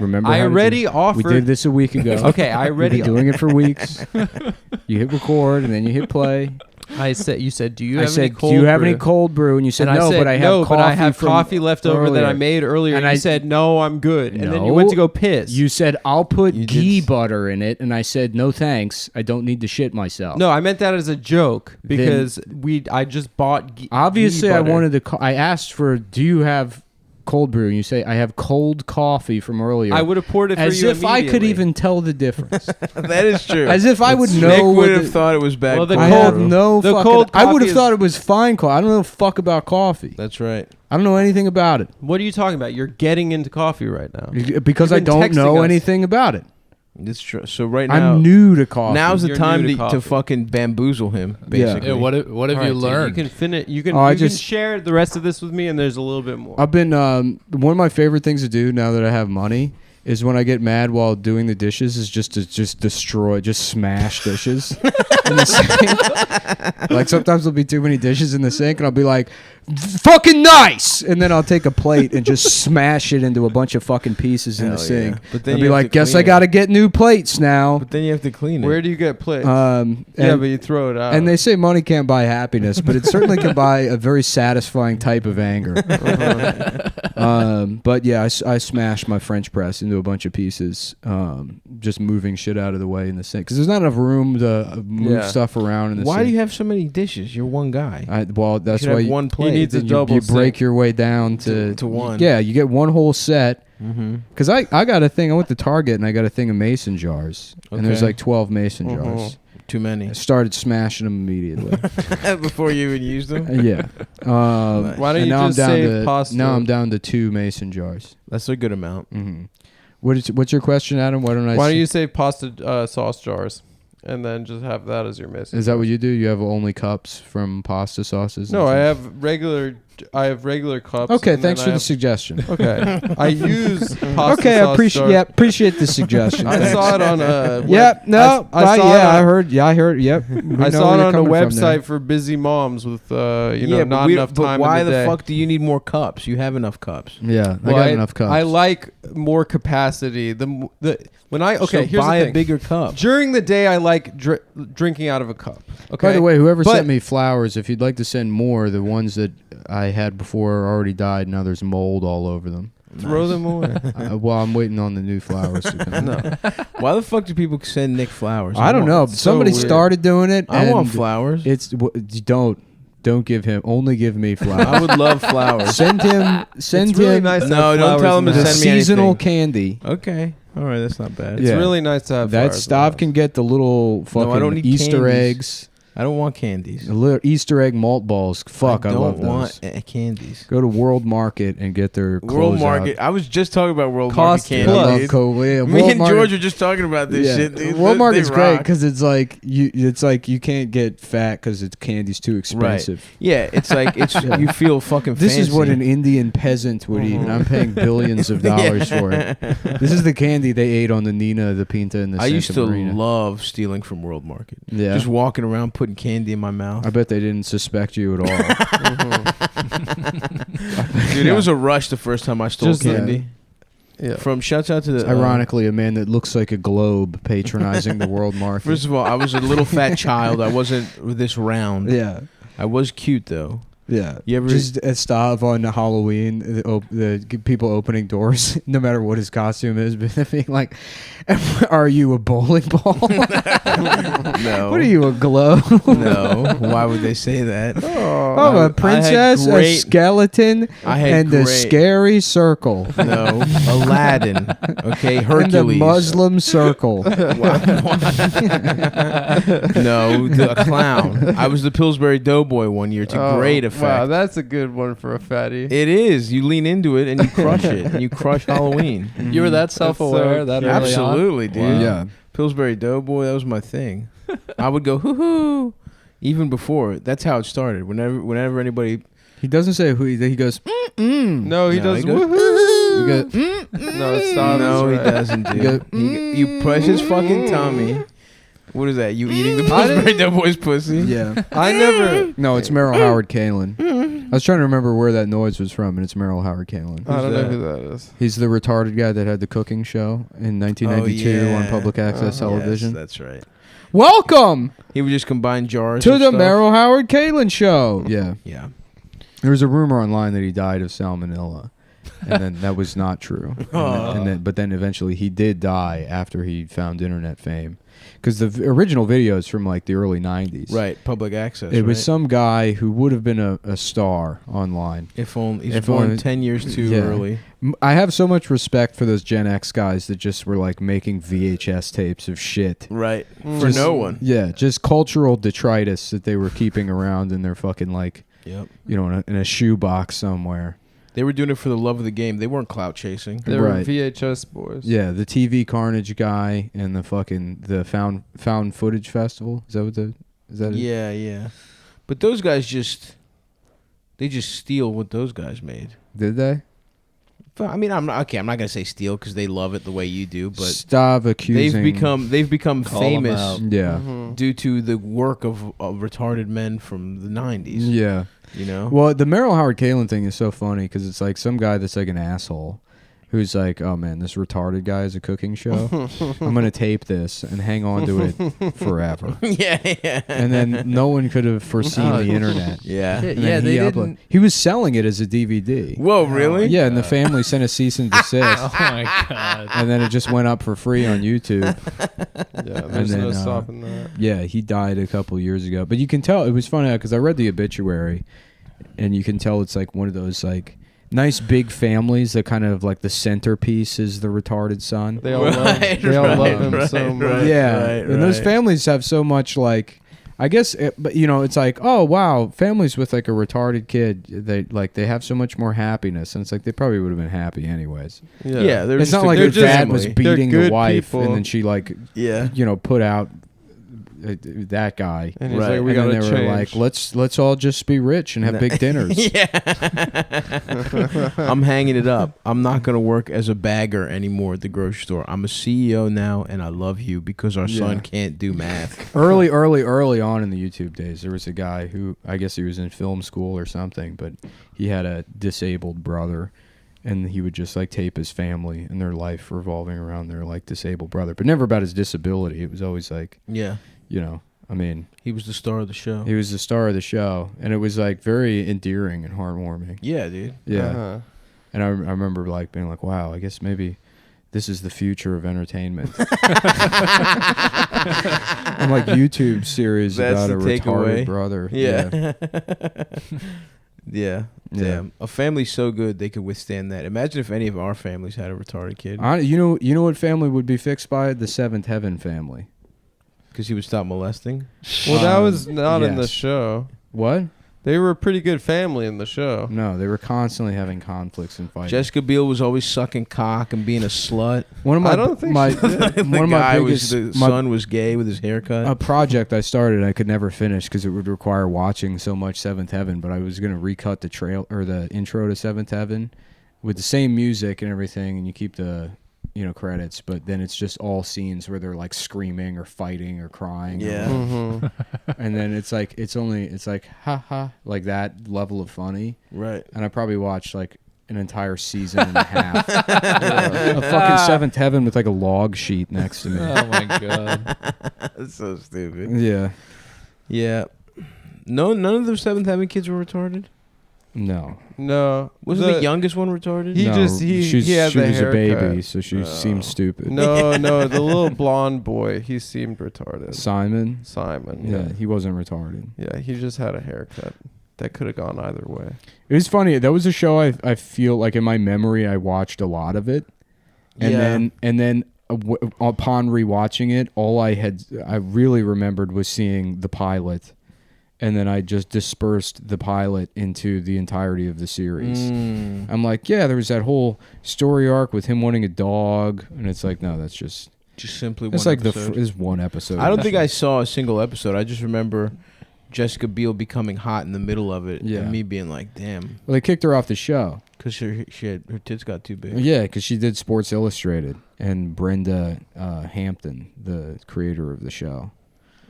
Remember? I already offered. We did this a week ago. Okay, I already We've been doing it for weeks. You hit record and then you hit play. You said, do you I have said, any cold do you have brew? any cold brew? And you said, And no, I said, but I have no, coffee. but I have from coffee left over that I earlier. made earlier. And And I you said, no, I'm good. And then you No. went to go piss. You said, I'll put You ghee did- butter in it. And I said, no, thanks. I don't need to shit myself. No, I meant that as a joke because I just bought Obviously, ghee I butter. wanted to. I asked for, do you have cold brew? And you say, I have cold coffee from earlier. I would have poured it for As you if I could immediately. even tell the difference. That is true. As if I would know. Nick what would the- have thought it was bad. Well, the cold I cold- have brew. no the fucking. cold I would coffee have is- thought it was fine coffee. I don't know fuck about coffee. That's right. I don't know anything about it What are you talking about? You're getting into coffee right now. because You've I been don't know texting us. anything about it. It's true. So right now, I'm new to coffee. now's the You're time new to to coffee. fucking bamboozle him. Basically. Yeah, what have All you right, dude, learned? You can finish. You can. Oh, I you can just- share the rest of this with me, and there's a little bit more. I've been one of my favorite things to do now that I have money is when I get mad while doing the dishes is just to smash dishes in the sink. Like sometimes there'll be too many dishes in the sink and I'll be like, fucking nice, and then I'll take a plate and just smash it into a bunch of fucking pieces in Hell the sink. yeah. But then I'll you be have like, to guess clean I it. gotta get new plates now. But then you have to clean it. Where do you get plates? Yeah, but you throw it out. and they say money can't buy happiness, but it certainly can buy a very satisfying type of anger. But yeah, I smashed my French press into a bunch of pieces, just moving shit out of the way in the sink because there's not enough room to move stuff around in the sink. Why do you have so many dishes? You're one guy. That's should why have one plate. needs a then double you break sink. your way down to one. Yeah, you get one whole set. Mm-hmm. Because I got a thing. I went to Target and I got a thing of mason jars, and there's Okay. like 12 mason jars. Too many. I started smashing them immediately. Before you even used them. Yeah. Why don't and you now just I'm down save to, pasta? Now I'm down to 2 mason jars. That's a good amount. Mm-hmm. What's your question, Adam? Why don't you save pasta sauce jars, and then just have that as your mason? Is that what you do? You have only cups from pasta sauces? No, and I stuff? have regular cups. Okay, and thanks then for I the have- suggestion. Okay, I use pasta Okay, I sauce appreciate jars. appreciate the suggestion. I Thanks. saw it on a. Yep. No. I right, saw it yeah. on- I heard. Yeah, I heard. Yep. We I know saw where it you're on a coming from there. website for busy moms with But not we- enough time But why in the day. fuck do you need more cups? You have enough cups. Yeah, Well, I got enough cups. I like more capacity. When I So here's buy the thing. a bigger cup. During the day, I like drinking out of a cup. Okay. By the way, whoever But- sent me flowers, if you'd like to send more, the ones that I had before already died. Now there's mold all over them. Throw them away. Well, I'm waiting on the new flowers to come. No. Why the fuck do people send Nick flowers? I don't know. so Somebody weird. started doing it. I want and flowers. It's don't give him. Only give me flowers. I would love flowers. Send him. Send It's really him nice to No, have don't flowers tell in him to the the house. send me seasonal anything. candy. Okay. All right, that's not bad. It's Yeah. really nice to have That flowers in the Stav house. can get the little fucking don't need Easter candies. eggs. I don't want candies. The little Easter egg malt balls. Fuck, I, don't love those. want candies. Go to World Market and get their World clothes Market. out. I was just talking about World Cost Market I plus. candy. love yeah, Me World and Market- George are just talking about this yeah. shit. Dude. World They Market's great rock. because it's like you can't get fat because candy's too expensive. Yeah, it's like you feel fucking. This is what an fancy. Indian peasant would eat, and I'm paying billions of dollars for it. This is the candy they ate on the Nina, the Pinta, and the I Santa used to Marina. love stealing from World Market. Yeah, Just walking around putting candy in my mouth. I bet they didn't suspect you at all. Dude, it was a rush the first time I stole Just, candy. Yeah. From shouts out to the Ironically, a man that looks like a globe patronizing the World Market. First of all, I was a little fat child. I wasn't this round. Yeah, I was cute though. yeah. You ever Just a Stav on Halloween, the people opening doors, no matter what his costume is, but being like, "Are you a bowling ball? no? What are you, a globe? No. Why would they say that? I'm a princess, a great- skeleton, I had and a great- scary circle." No, Aladdin. Okay, Hercules. And the Muslim circle. No, the clown. I was the Pillsbury Doughboy one year to great effect. Wow, that's a good one for a fatty. It is. You lean into it and you crush it. And you crush Halloween. You were that self-aware that early on? Absolutely, dude. Wow. Yeah. Pillsbury Doughboy, that was my thing. I would go hoo hoo. Even before, that's how it started. Whenever anybody, He doesn't say who he goes, mm-mm. No, he No, does. he goes- woohoo. He goes, No, it's not. no, he right. doesn't, dude. You go, You press his fucking tummy. What is that? You eating the I Pillsbury Doughboy's pussy? yeah. I never. No, it's Meryl Howard Kalin. I was trying to remember where that noise was from, and it's Merrill Howard Kalin. I don't know that? who that is. He's the retarded guy that had the cooking show in 1992 on public access television. Yes, that's right. Welcome He would just combine jars to of the stuff. Merrill Howard Kalin show. Yeah. Yeah. There was a rumor online that he died of salmonella, and then that was not true. But then eventually he did die after he found internet fame, because the original video is from like the early 90s. Right. Public access. It was right? some guy who would have been a star online. If only he's if born only- 10 years too yeah. early. I have so much respect for those Gen X guys that just were like making VHS tapes of shit. Right. Mm. For Just- no one. Yeah, just cultural detritus that they were keeping around in their fucking like, Yep. you know, in a shoebox somewhere. They were doing it for the love of the game. They weren't clout chasing. They were Right. VHS boys. Yeah, the TV Carnage guy and the found footage festival. Is that it? Yeah, yeah. But those guys they just steal what those guys made. Did they? But, I mean, I'm not gonna say steal because they love it the way you do, but Stop accusing. they've become Call 'em famous out. Yeah. Mhm. due to the work of retarded men from the 90s. Yeah. You know. Well, the Merrill Howard Kalin thing is so funny because it's like some guy that's like an asshole who's like, oh man, this retarded guy is a cooking show. I'm going to tape this and hang on to it forever. yeah, yeah. And then no one could have foreseen the internet. Yeah. And then Yeah, they didn't. He was selling it as a DVD. Whoa, really? Yeah, and the family sent a cease and desist. Oh my god. And then it just went up for free on YouTube. Yeah, there's then, no stopping that. Yeah, he died a couple years ago. But you can tell, it was funny because I read the obituary, and you can tell it's like one of those like nice big families that kind of like the centerpiece is the retarded son. They all love him so much. Yeah, and those families have so much like, I guess, but you know, it's like, oh wow, families with like a retarded kid, they have so much more happiness, and it's like they probably would have been happy anyways. Yeah, they're It's just not like they're their dad was family. beating They're the good wife, people. and then she like, Yeah. you know, put out that guy. And he's Right. like, we and then gotta they were change. like, let's all just be rich and have big dinners. I'm hanging it up. I'm not going to work as a bagger anymore at the grocery store. I'm a CEO now, and I love you because our son Yeah. can't do math. Early on in the YouTube days, there was a guy who, I guess he was in film school or something, but he had a disabled brother, and he would just like tape his family and their life revolving around their like disabled brother, but never about his disability. It was always like, Yeah. you know, I mean, He was the star of the show. he was the star of the show, and it was like very endearing and heartwarming. Yeah, dude. Yeah. Uh-huh. And I remember like being like, wow, I guess maybe this is the future of entertainment. I'm like YouTube series That's about a the takeaway. retarded brother. Yeah. Yeah. Yeah. Damn. A family so good they could withstand that. Imagine if any of our families had a retarded kid. You know what family would be fixed by? The Seventh Heaven family. Because he would stop molesting. Well, that was not in the yes. show. What? They were a pretty good family in the show. No, they were constantly having conflicts and fighting. Jessica Biel was always sucking cock and being a slut. One of my I don't think my she did. The one guy of my was biggest the son was gay with his haircut. a project I started I could never finish because it would require watching so much Seventh Heaven, but I was going to recut the trail or the intro to Seventh Heaven with the same music and everything, and you keep the credits, but then it's just all scenes where they're like screaming or fighting or crying. Yeah. Mm-hmm. And then it's like ha ha, like that level of funny. Right. And I probably watched like an entire season and a half. A fucking Seventh Heaven with like a log sheet next to me. Oh my god. That's so stupid. Yeah. Yeah. No, none of the Seventh Heaven kids were retarded. No. No. Wasn't the youngest one retarded? He No, just- he had she the was a haircut. baby, so she seemed stupid. No, the little blonde boy, he seemed retarded. Simon. Simon. Yeah, he wasn't retarded. Yeah, he just had a haircut. That could have gone either way. It was funny. That was a show I feel like in my memory I watched a lot of it, and then upon rewatching it, all I really remembered was seeing the pilot, and then I just dispersed the pilot into the entirety of the series. I'm like, yeah, there was that whole story arc with him wanting a dog, and it's like, no, that's just simply one it's like episode. is one episode. I don't think I saw a single episode. I just remember Jessica Biel becoming hot in the middle of it, Yeah. and me being like, damn, Well, they kicked her off the show. because her tits got too big. Yeah, because she did Sports Illustrated, and Brenda Hampton, the creator of the show.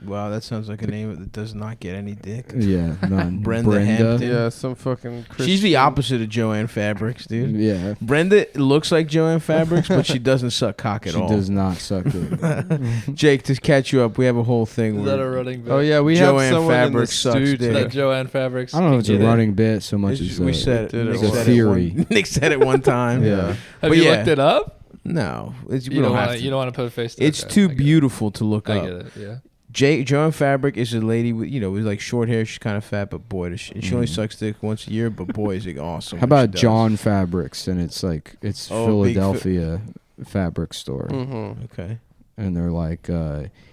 Wow, that sounds like a name that does not get any dick. Yeah, none. Brenda Hampton. Yeah, some fucking Christian. She's the opposite of Joanne Fabrics, dude. Yeah. Brenda looks like Joanne Fabrics, but she doesn't suck cock at She all. does not suck it. Jake, to catch you up, we have a whole thing Is where that a running bit? Oh yeah, we Joanne have someone Fabrics sucks in the dick. That studio. Joanne Fabrics. I don't know if it's a can get it. running bit so much as we said did Nick it said once. it Theory. one- Nick said it one time. Yeah. Have But you yeah. looked it up? No, it's, we You don't don't have want to. you don't want to put a face to It's okay, too I get it. beautiful to look I up. get it. Yeah. Joanne Fabric is a lady with with like short hair. She's kind of fat, but boy, does she only sucks dick once a year. But boy, is it awesome. How when she about does. John Fabrics? And it's like, it's Oh, big Philadelphia fabric store. Mm-hmm. Okay. And they're like,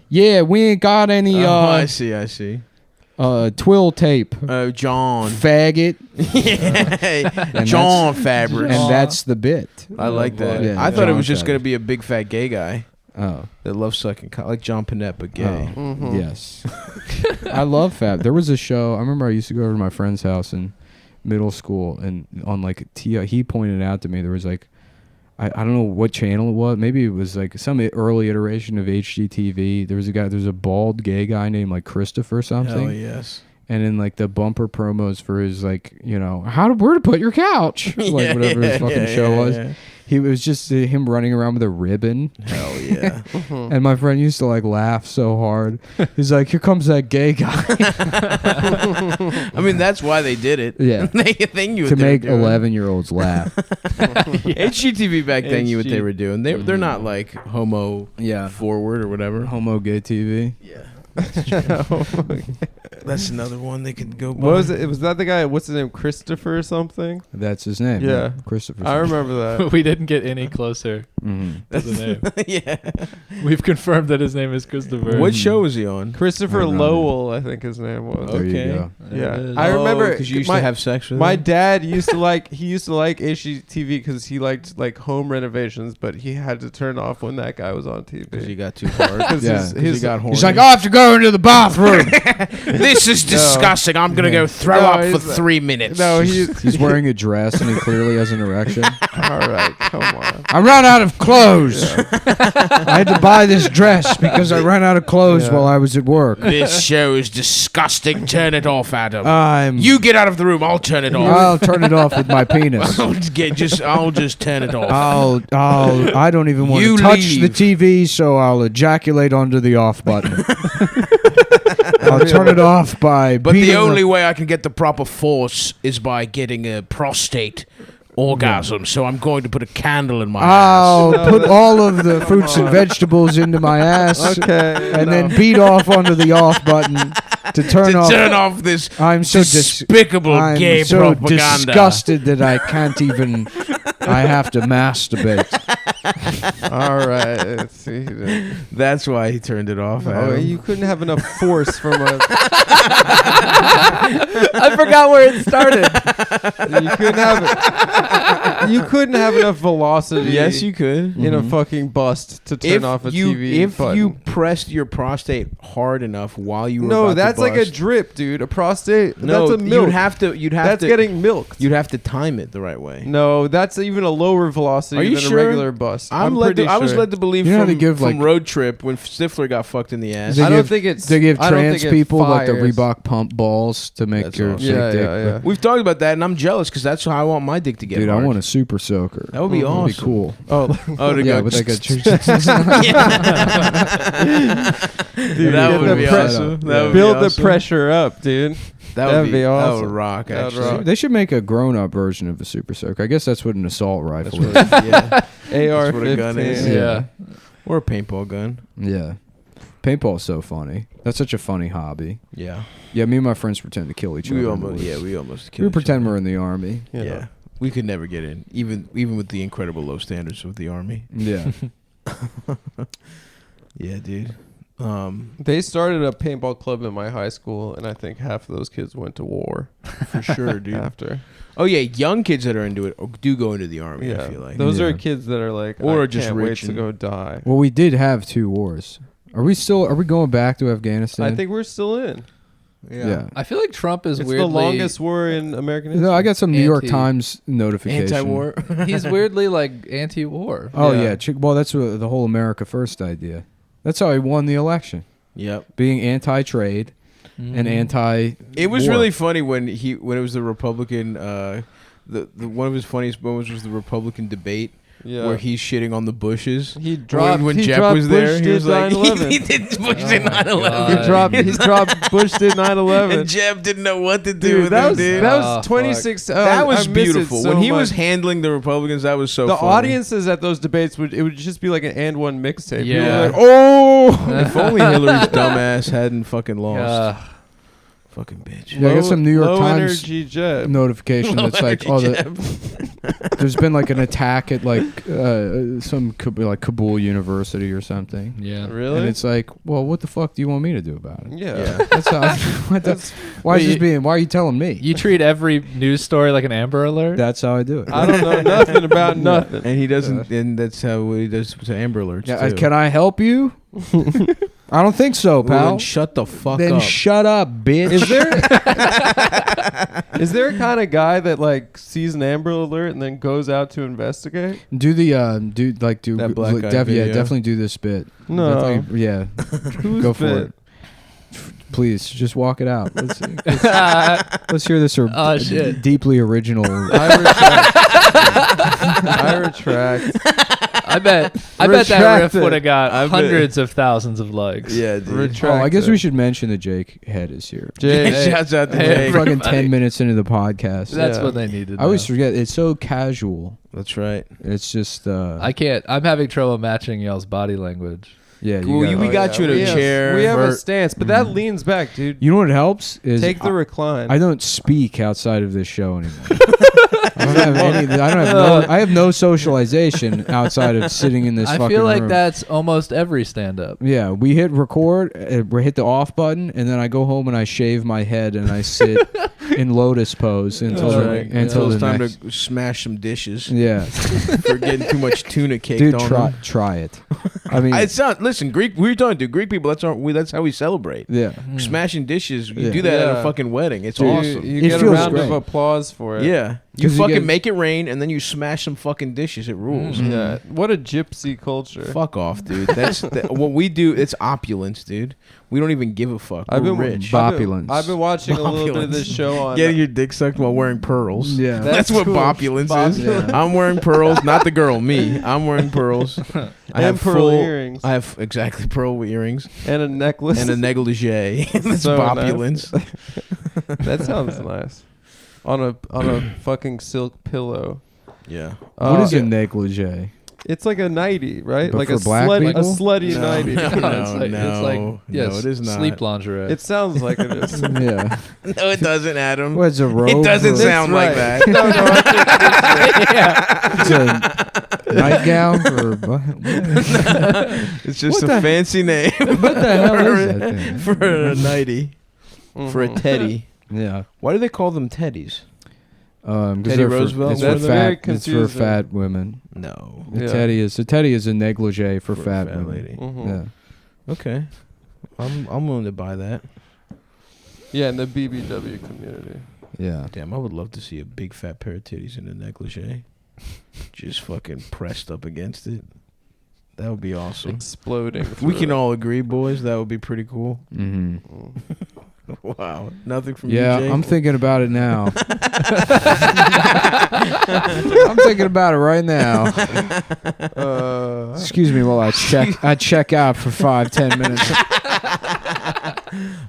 yeah, we ain't got any I see. twill tape. John. Faggot. Yeah. John Fabrics. And that's the bit. I like that. Yeah, I thought it John was just Fabrics. going to be a big fat gay guy Oh. that loves sucking cock, like John Panette, but gay. Oh. Mm-hmm. Yes. I love Fab. There was a show. I remember I used to go over to my friend's house in middle school, and on like he pointed out to me there was like, I don't know what channel it was. Maybe it was like some early iteration of HGTV. There was a bald gay guy named like Christopher something. Hell yes. And in like the bumper promos for his like, where to put your couch, like whatever his fucking show was. Yeah. He was just him running around with a ribbon. Hell yeah. And my friend used to like laugh so hard. He's like, here comes that gay guy. I mean, that's why they did it. Yeah. They knew what To they were make doing. 11-year-olds laugh. HGTV back then knew what they were doing. They're not like homo Yeah. forward or whatever. Homo gay TV. Yeah. That's another one they could go by. What was it? Was that the guy? What's his name? Christopher or something? That's his name. Yeah. Christopher. I remember that. We didn't get any closer Mm-hmm. to the name. Yeah. We've confirmed that his name is Christopher. What show was he on? Christopher I don't know. Lowell, I think his name was. There Okay. you go. Yeah. It is. I remember because you used my- to have sex with My him? dad used to like HGTV because he liked like home renovations, but he had to turn off when that guy was on Because he TV. got too hard. Because Yeah. He got horny. He's like, I have to go into the bathroom. this is disgusting. I'm gonna go throw No, up for he's- 3 minutes. No, he's He's wearing a dress and he clearly has an erection. all right. Come on. I ran out of clothes. I had to buy this dress because I ran out of clothes Yeah. while I was at work. This show is disgusting. Turn it off, Adam. I'm. You get out of the room. I'll turn it off. I'll turn it off with my penis. I'll just turn it off. I don't even want You to touch leave. the TV, so I'll ejaculate onto the off button. I'll turn it off by But beating the only way I can get the proper force is by getting a prostate orgasm. So I'm going to put a candle in my ass. I'll No, put that's- all of the fruits and vegetables into my ass Okay. and no. then beat off onto the off button to turn To off. turn off this I'm so despicable I'm gay so propaganda. disgusted that I can't even. I have to masturbate. All right. Let's see. That's why he turned it off. Oh, Adam. you couldn't have enough force from a. I forgot where it started. You couldn't have it. You couldn't have enough velocity. Yes, you could. in a fucking bust to turn off a TV. If button. you pressed your prostate hard enough while you were no, about that's to like a bust, drip, dude. A prostate. no, that's a milk. you'd have That's to getting milked. you'd have to time it the right way. No, that's even a lower velocity Are you than sure? a regular bust. I was pretty sure. led to believe You know how from, they give, from like- Road Trip when Stifler got fucked in the ass. They I don't give- think it's. They give I don't trans think it people like the fires. Reebok pump balls to make That's your awesome. fake Yeah, dick. yeah, yeah. We've talked about that, and I'm jealous because that's how I want my dick to get Dude, hard. I want a super soaker. That would be That'd awesome. be cool. Oh, Oh, to Yeah, go. with like a. dude, That get would the be pre- awesome. That would be build awesome. the pressure up, dude. That'd be That awesome. would rock. That'd Actually, rock. They should make a grown-up version of a super soaker. I guess that's what an assault rifle is. That's what, yeah. AR-15. what a gun is. Yeah. Or a paintball gun. Yeah. Paintball's so funny. That's such a funny hobby. Yeah. Yeah, me and my friends pretend to kill each other. We in the almost. woods. Yeah, we almost. We killed each pretend other. we're in the army. You know. Yeah. We could never get in, even with the incredible low standards of the army. Yeah. Yeah, dude. They started a paintball club in my high school, and I think half of those kids went to war For sure, dude. after. Oh yeah, young kids that are into it do go into the army. Yeah, I feel like those Yeah. are kids that are like, Or I just can't wait rich to and- go die. Well, we did have 2 wars. Are we going back to Afghanistan? I think we're still in. Yeah. I feel like Trump is It's weirdly the longest war in American history. No, I got some New York Anti- Times notification. anti-war. He's weirdly like anti-war. Oh Yeah. yeah, well that's the whole America First idea. That's how he won the election. Yep. being anti-trade and anti. It was really funny when it was the Republican. The one of his funniest moments was the Republican debate. Yeah. Where he's shitting on the Bushes. He dropped when he Jeb dropped was there. Bush He was did like, 9/11. he did Bush did 9/11. He dropped Bush did 9/11. And Jeb didn't know what to do Dude, with that him, was dude. that was 26. That was I miss it beautiful. so When he was much. handling the Republicans, that was so The funny. audiences at those debates would just be like an and one mixtape. People Yeah. were like, oh, If only Hillary's dumbass hadn't fucking lost. Yeah. Fucking bitch. Yeah, I got some New York low Times energy Jeb. notification that's like, there's been like an attack at like some like Kabul University or something. Yeah. Really? And it's like, well, what the fuck do you want me to do about it? Yeah. That's how. Why are you telling me? You treat every news story like an Amber Alert? That's how I do it. I don't know nothing about nothing. And he doesn't, and that's how he does to Amber Alerts. Yeah, too. can I help you? I don't think so, Well, pal. then shut the fuck Then up. shut up, bitch. Is there a kind of guy that like sees an Amber Alert and then goes out to investigate? Do the That black guy video. definitely do this bit. No. Definitely- yeah. Who's Go for bit? it. Please, just walk it out. Let's hear this Oh, shit. deeply original. I retract. I bet that Retract riff it. would have got I bet. hundreds of thousands of likes. Yeah, dude. Retract. I guess it. we should mention that Jake Head is here. Jay, Hey. Shouts out to Hey, Jake. Fucking everybody. 10 minutes into the podcast. That's Yeah. what they needed. I always forget. It's so casual. That's right. It's just. I can't. I'm having trouble matching y'all's body language. Yeah. Cool, You, we got you in a we have- chair. We have a Vert. stance, but that leans back, dude. you know what helps is Take the recline. I don't speak outside of this show anymore. I have no socialization outside of sitting in this I fucking feel like room. that's almost every stand-up. Yeah, we hit record, we hit the off button, and then I go home and I shave my head and I sit in lotus pose until That's the, right. until it's the time next. to smash some dishes Yeah, for getting too much tuna caked dude, on try them. try it. I mean, It's not. Listen, Greek. We're talking to Greek people. That's how we celebrate. yeah, Smashing dishes. You Yeah. do that at Yeah. a fucking wedding. It's Dude, awesome. You It get a feels round of great. applause for it. Yeah. You 'Cause you fucking get- make it rain and then you smash some fucking dishes. It rules. Yeah. What a gypsy culture. Fuck off, dude. That's what we do. It's opulence, dude. We don't even give a fuck. I've We're been rich. Bopulence. I've been watching a little bit of Bopulence. this show on. Getting your dick sucked while wearing pearls. Yeah. That's what cool. bopulence is. Yeah. I'm wearing pearls, not the girl, me. I'm wearing pearls. I have pearl full earrings. I have exactly pearl earrings and a necklace. and a negligee. That's So nice. opulence. That sounds nice. On a fucking silk pillow. Yeah. what is Uh, a negligee? It's like a nightie, right? But like for a black slutty, people? a slutty No. nightie. No, no, yes, it is not. sleep lingerie. It sounds like it is. Yeah, No, it doesn't, Adam. what's a robe? It doesn't or- sound like right. that. No, I think It's a nightgown or what It's just What a the- fancy name the hell is that thing? for a nightie, for a Mhm. teddy. Yeah. Why do they call them teddies? 'Cause Teddy they're Roosevelt? It's That's for very fat. It's for confusing. fat women. No. A Yeah. teddy is a negligee for For a fat, fat women. lady. Mhm. Yeah. Okay. I'm willing to buy that. Yeah, in the BBW community. Yeah. Damn, I would love to see a big fat pair of titties in a negligee. Just fucking pressed up against it. That would be awesome. Exploding. We through can it. all agree, boys. That would be pretty cool. Mm-hmm. Mm. Wow. Nothing from Yeah, you, Jake? I'm thinking about it now. I'm thinking about it right now. Excuse me while I check out for 5-10 minutes.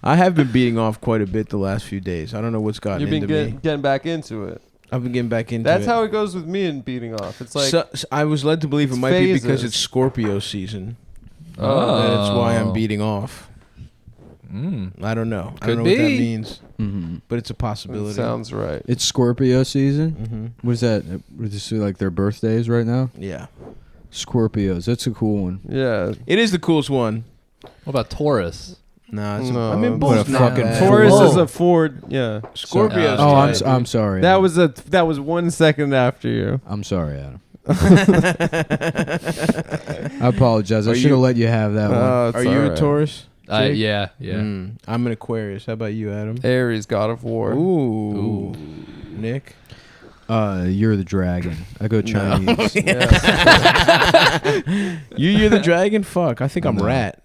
I have been beating off quite a bit the last few days. I don't know what's gotten You've been into me. getting back into it. I've been getting back into That's it. how it goes with me in beating off. It's like, So I was led to believe it it's might be because phases. it's Scorpio season. Oh. That's why I'm beating off. Mm. I don't know. I Could don't know what that be. means, Mm-hmm. but it's a possibility. it sounds right. It's Scorpio season. Mm-hmm. What is that? What is this, like their birthdays right now? Yeah. Scorpios. That's a cool one. Yeah. It is the coolest one. What about Taurus? Nah, it's No, I mean, what a both not fucking bad. Taurus Whoa. is a Ford. Yeah. Scorpio's Oh, tight. I'm sorry. That was 1 second after you. I'm sorry, Adam. I apologize. I Are should you- have let you have that one. Oh, it's Are you a alright. Taurus? Jake? Yeah. I'm an Aquarius. How about you, Adam? Aries, God of War. Ooh. Nick? You're the dragon. I go Chinese. Yeah. You're the dragon? Fuck. I think I'm No. rat.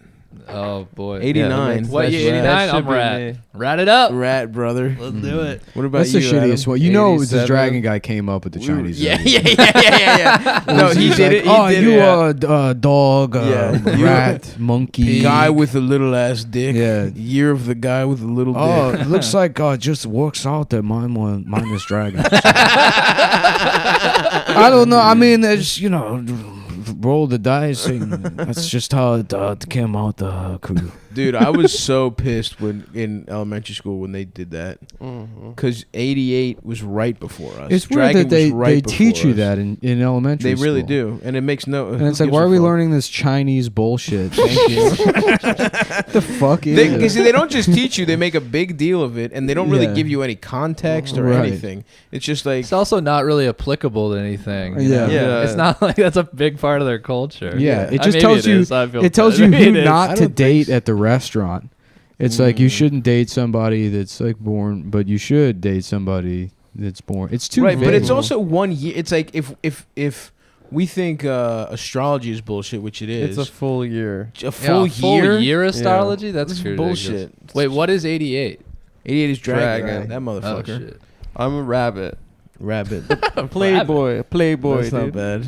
Oh boy. 89. What That's year? rat. 89. I'm should be rat. me. Rat it up. Rat, brother. Let's do it. What about That's you, the shittiest Adam? one. You know, the 87. dragon guy came up with the Chinese. Yeah, zodiac. yeah. No, he He's did like, it. He oh, did you it. a dog, Yeah. You rat, monkey. Guy with a little ass dick. Yeah. Year of the guy with a little Oh, dick. it looks like it just works out that mine is dragon. I don't know. I mean, it's, roll the dice, and that's just how it came out. Dude, I was so pissed when in elementary school when they did that. Because 88 was right before us. It's Dragon weird that was right they teach before you us. that in elementary They school. really do. And it makes no... And it's like, why are we learning this Chinese bullshit? Thank you. What the fuck is it? Because they don't just teach you, they make a big deal of it, and they don't really Yeah. give you any context or Right. anything. It's just like... It's also not really applicable to anything. you Yeah. know? Yeah. It's not like that's a big part of their culture. Yeah, it I just maybe tells you. is, I feel It tells bad. you Maybe who it is. I not to don't think date so. at the restaurant. It's like you shouldn't date somebody that's like born, but you should date somebody that's born. It's too Right, vague. but it's also 1 year. It's like if we think astrology is bullshit, which it is. It's a full year. a Yeah, full a full year? year astrology? This That's is ridiculous. bullshit. Wait, what is 88? 88 is dragon. Dragon. That Oh motherfucker. shit. I'm a rabbit. Rabbit. A playboy. That's dude. not bad.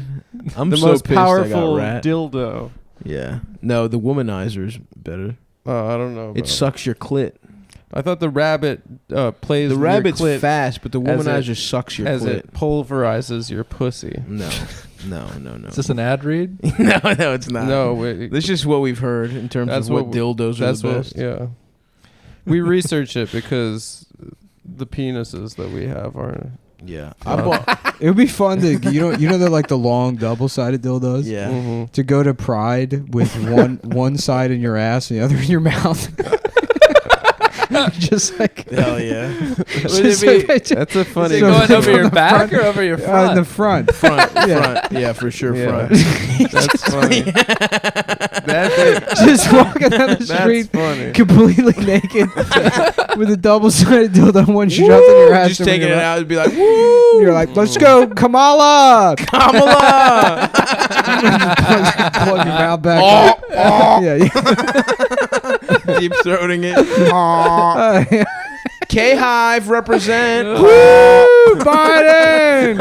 I'm The so most pissed I got powerful rat. dildo. Yeah. No, the womanizer's better. Oh, I don't know. It sucks your clit. I thought the rabbit plays The with rabbit's your clit fast, but the as womanizer sucks your as clit. it pulverizes your pussy. No. Is this an ad read? no, it's not. No, wait, This is just what we've heard in terms That's of what what dildos are that's the what. best. Yeah, we research it because the penises that we have are. Yeah. I bought- it would be fun to they're like the long double-sided dildos. Yeah. Mhm. To go to Pride with one side in your ass and the other in your mouth. Just like Hell yeah. just like- That's a Is funny. it So going from over your the back front- or over your in front? the front. Front. Yeah. Front. Yeah, for sure. Yeah. Front. That's funny. That's it. Just walking down the That's street funny. completely naked with a double-sided dildo, one shoved in your ass. Just and taking your it mouth. out and be like, woo! You're like, let's go, Kamala! Kamala! Plug your mouth back. Oh, Yeah, yeah. Deep throating it. Yeah. K-Hive represent. Woo! Biden!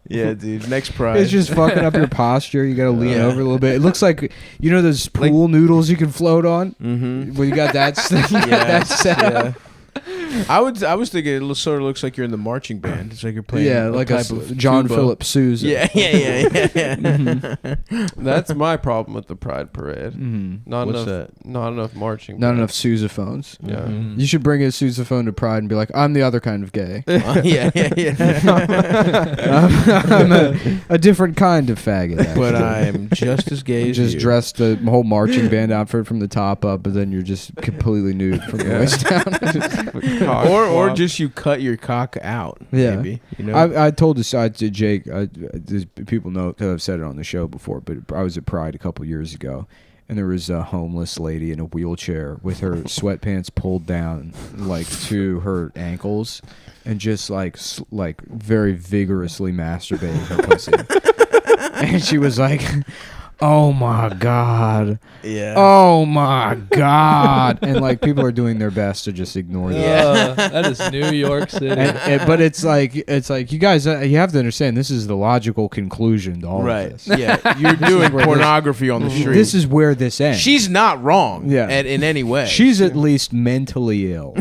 Yeah, dude. Next prize. It's just fucking up your posture. You gotta lean Yeah. over a little bit. It looks like those pool noodles you can float on. Mm-hmm. Well, you got that. That's set. Yeah. I was thinking it sort of looks like you're in the marching band. It's like you're playing. Yeah, like a type of John tuba. Philip Sousa. Yeah. That's my problem with the Pride Parade. Mm-hmm. Not What's enough. Not enough marching. Not band. enough sousaphones. Yeah. Mhm. You should bring a sousaphone to Pride and be like, I'm the other kind of gay. Yeah. I'm a different kind of faggot. But actually. I'm just as gay as just you. dress the whole marching band outfit from the top up, but then you're just completely nude from the Yeah. waist down. Cock or flop. just you cut your cock out. Yeah. Maybe. You know. I told this side to Jake. People know because I've said it on the show before, but I was at Pride a couple years ago, and there was a homeless lady in a wheelchair with her sweatpants pulled down like to her ankles, and just like very vigorously masturbating her pussy. And she was like, "Oh my god." yeah. Oh my god! And like people are doing their best to just ignore that. That is New York City. But it's like you guys, you have to understand this is the logical conclusion to all Right. of this. Yeah. You're doing where pornography on the street. This is where this ends. She's not wrong. Yeah. In any way. She's at least mentally ill.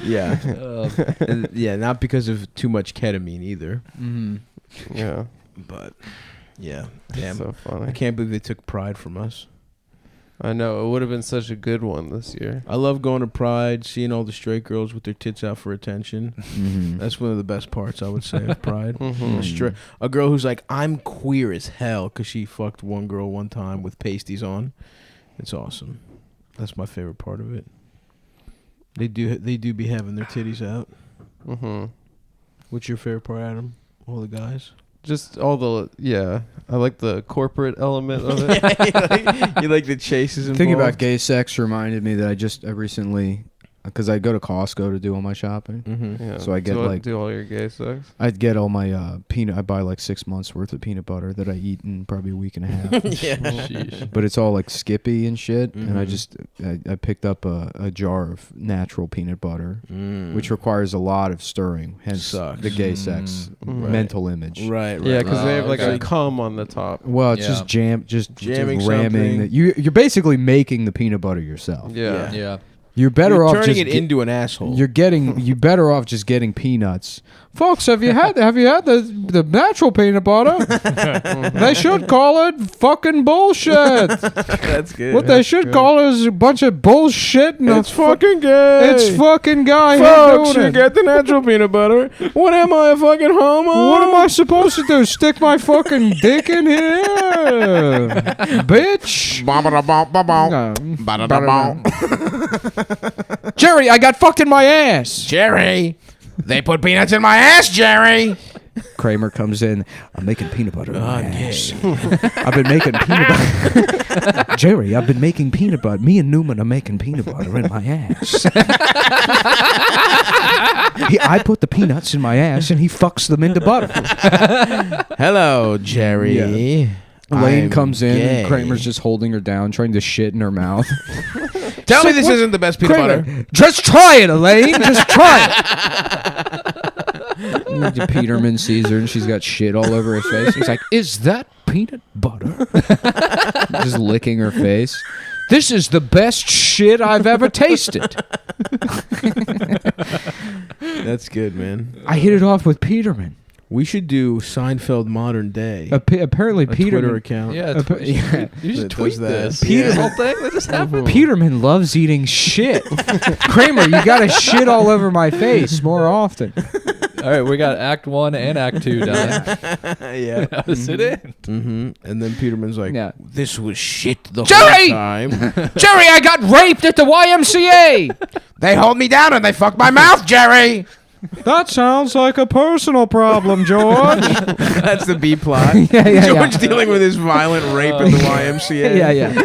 Yeah. Uh, Yeah. Not because of too much ketamine either. Mm-hmm. Yeah. But yeah. Damn. So I funny. can't believe they took Pride from us. I know it would have been such a good one this year. I love going to Pride, seeing all the straight girls with their tits out for attention. Mm-hmm. That's one of the best parts, I would say, of Pride. Mhm. A girl who's like, I'm queer as hell because she fucked one girl one time with pasties on. It's awesome. That's my favorite part of it. They do be having their titties out. Mhm. What's your favorite part, Adam? All the guys? Just all the I like the corporate element of it. you like the chases and Thinking about gay sex reminded me that I recently because I go to Costco to do all my shopping. Mm-hmm. Yeah. So I get do all your gay sex. I'd get all my peanut. I buy like 6 months worth of peanut butter that I eat in probably a week and a half. Yeah. But it's all like Skippy and shit. And I Mhm. just I picked up a jar of natural peanut butter, which requires a lot of stirring. Hence Sucks. the gay sex Right. mental image. Right. Right. Yeah, because Oh, they have like okay. a cum on the top. Well, it's Yeah. just Jamming ramming. something. That you're basically making the peanut butter yourself. Yeah. Yeah. You're better You're off turning just it into an asshole. You're better off just getting peanuts. Folks, have you had the natural peanut butter? They should call it fucking bullshit. That's good. What they should call it is a bunch of bullshit. And It's fucking gay. It's fucking guy Folks, here doing you it. get the natural peanut butter. What am I, a fucking homo? What am I supposed to do? Stick my fucking dick in here, bitch? Jerry, I got fucked in my ass. Jerry, they put peanuts in my ass, Jerry. Kramer comes in. I'm making peanut butter in my ass. I've been making peanut butter. Jerry, I've been making peanut butter. Me and Newman are making peanut butter in my ass. I put the peanuts in my ass and he fucks them into butter. Hello, Jerry. Elaine I'm coin gay. and Kramer's just holding her down, trying to shit in her mouth. Tell me this what- isn't the best peanut Kramer, butter. just try it, Elaine. Just try it. Peterman sees her and she's got shit all over her face. He's like, "Is that peanut butter?" Just licking her face. This is the best shit I've ever tasted. That's good, man. I hit it off with Peterman. We should do Seinfeld Modern Day. Apparently, A Peterman. Twitter account. Yeah. Yeah. You should That tweet does that. this. Peter- This whole thing that just happened. Peterman loves eating shit. Kramer, you gotta shit all over my face more often. All right, we got Act 1 and Act 2 done. Yeah. Now to sit in. Mm-hmm. And then Peterman's like, Yeah. "This was shit the Jerry! whole time." Jerry, I got raped at the YMCA. They hold me down and they fuck my mouth, Jerry. That sounds like a personal problem, George. That's the B plot. Yeah. George dealing with his violent rape in the YMCA. Yeah.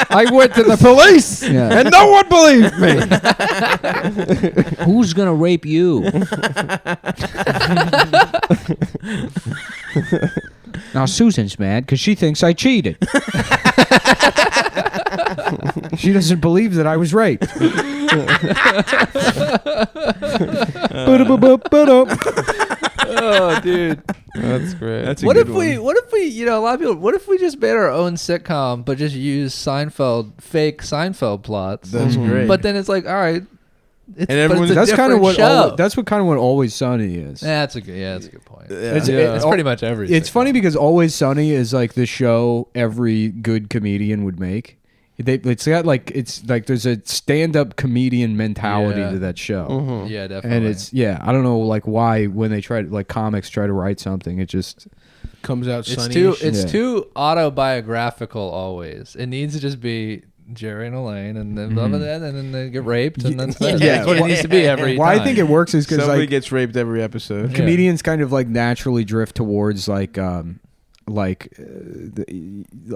I went to the police, Yeah. and no one believed me. Who's gonna rape you? Now Susan's mad because she thinks I cheated. She doesn't believe that I was raped. Oh, dude. That's great. That's a What good if one. we, you know, a lot of people, what if we just made our own sitcom, but just use fake Seinfeld plots? That's great. But then it's like, all right. It's, And everyone's- but it's a That's kind of different what. show. That's what kind of what Always Sunny is. That's a good point. It's, Yeah. It's pretty much everything. It's funny because Always Sunny is like the show every good comedian would make. It's like there's a stand-up comedian mentality Yeah. to that show. Mhm. Yeah, definitely. And it's I don't know like why when they try to like comics try to write something it just Comes out It's sunny. too Yeah. too autobiographical always. It needs to just be Jerry and Elaine and then blah, blah, blah, and then they get raped and that's it. Yeah. That's what it needs to be every why time. I think it works is because Somebody like gets raped every episode. Yeah. comedians kind of like naturally drift towards the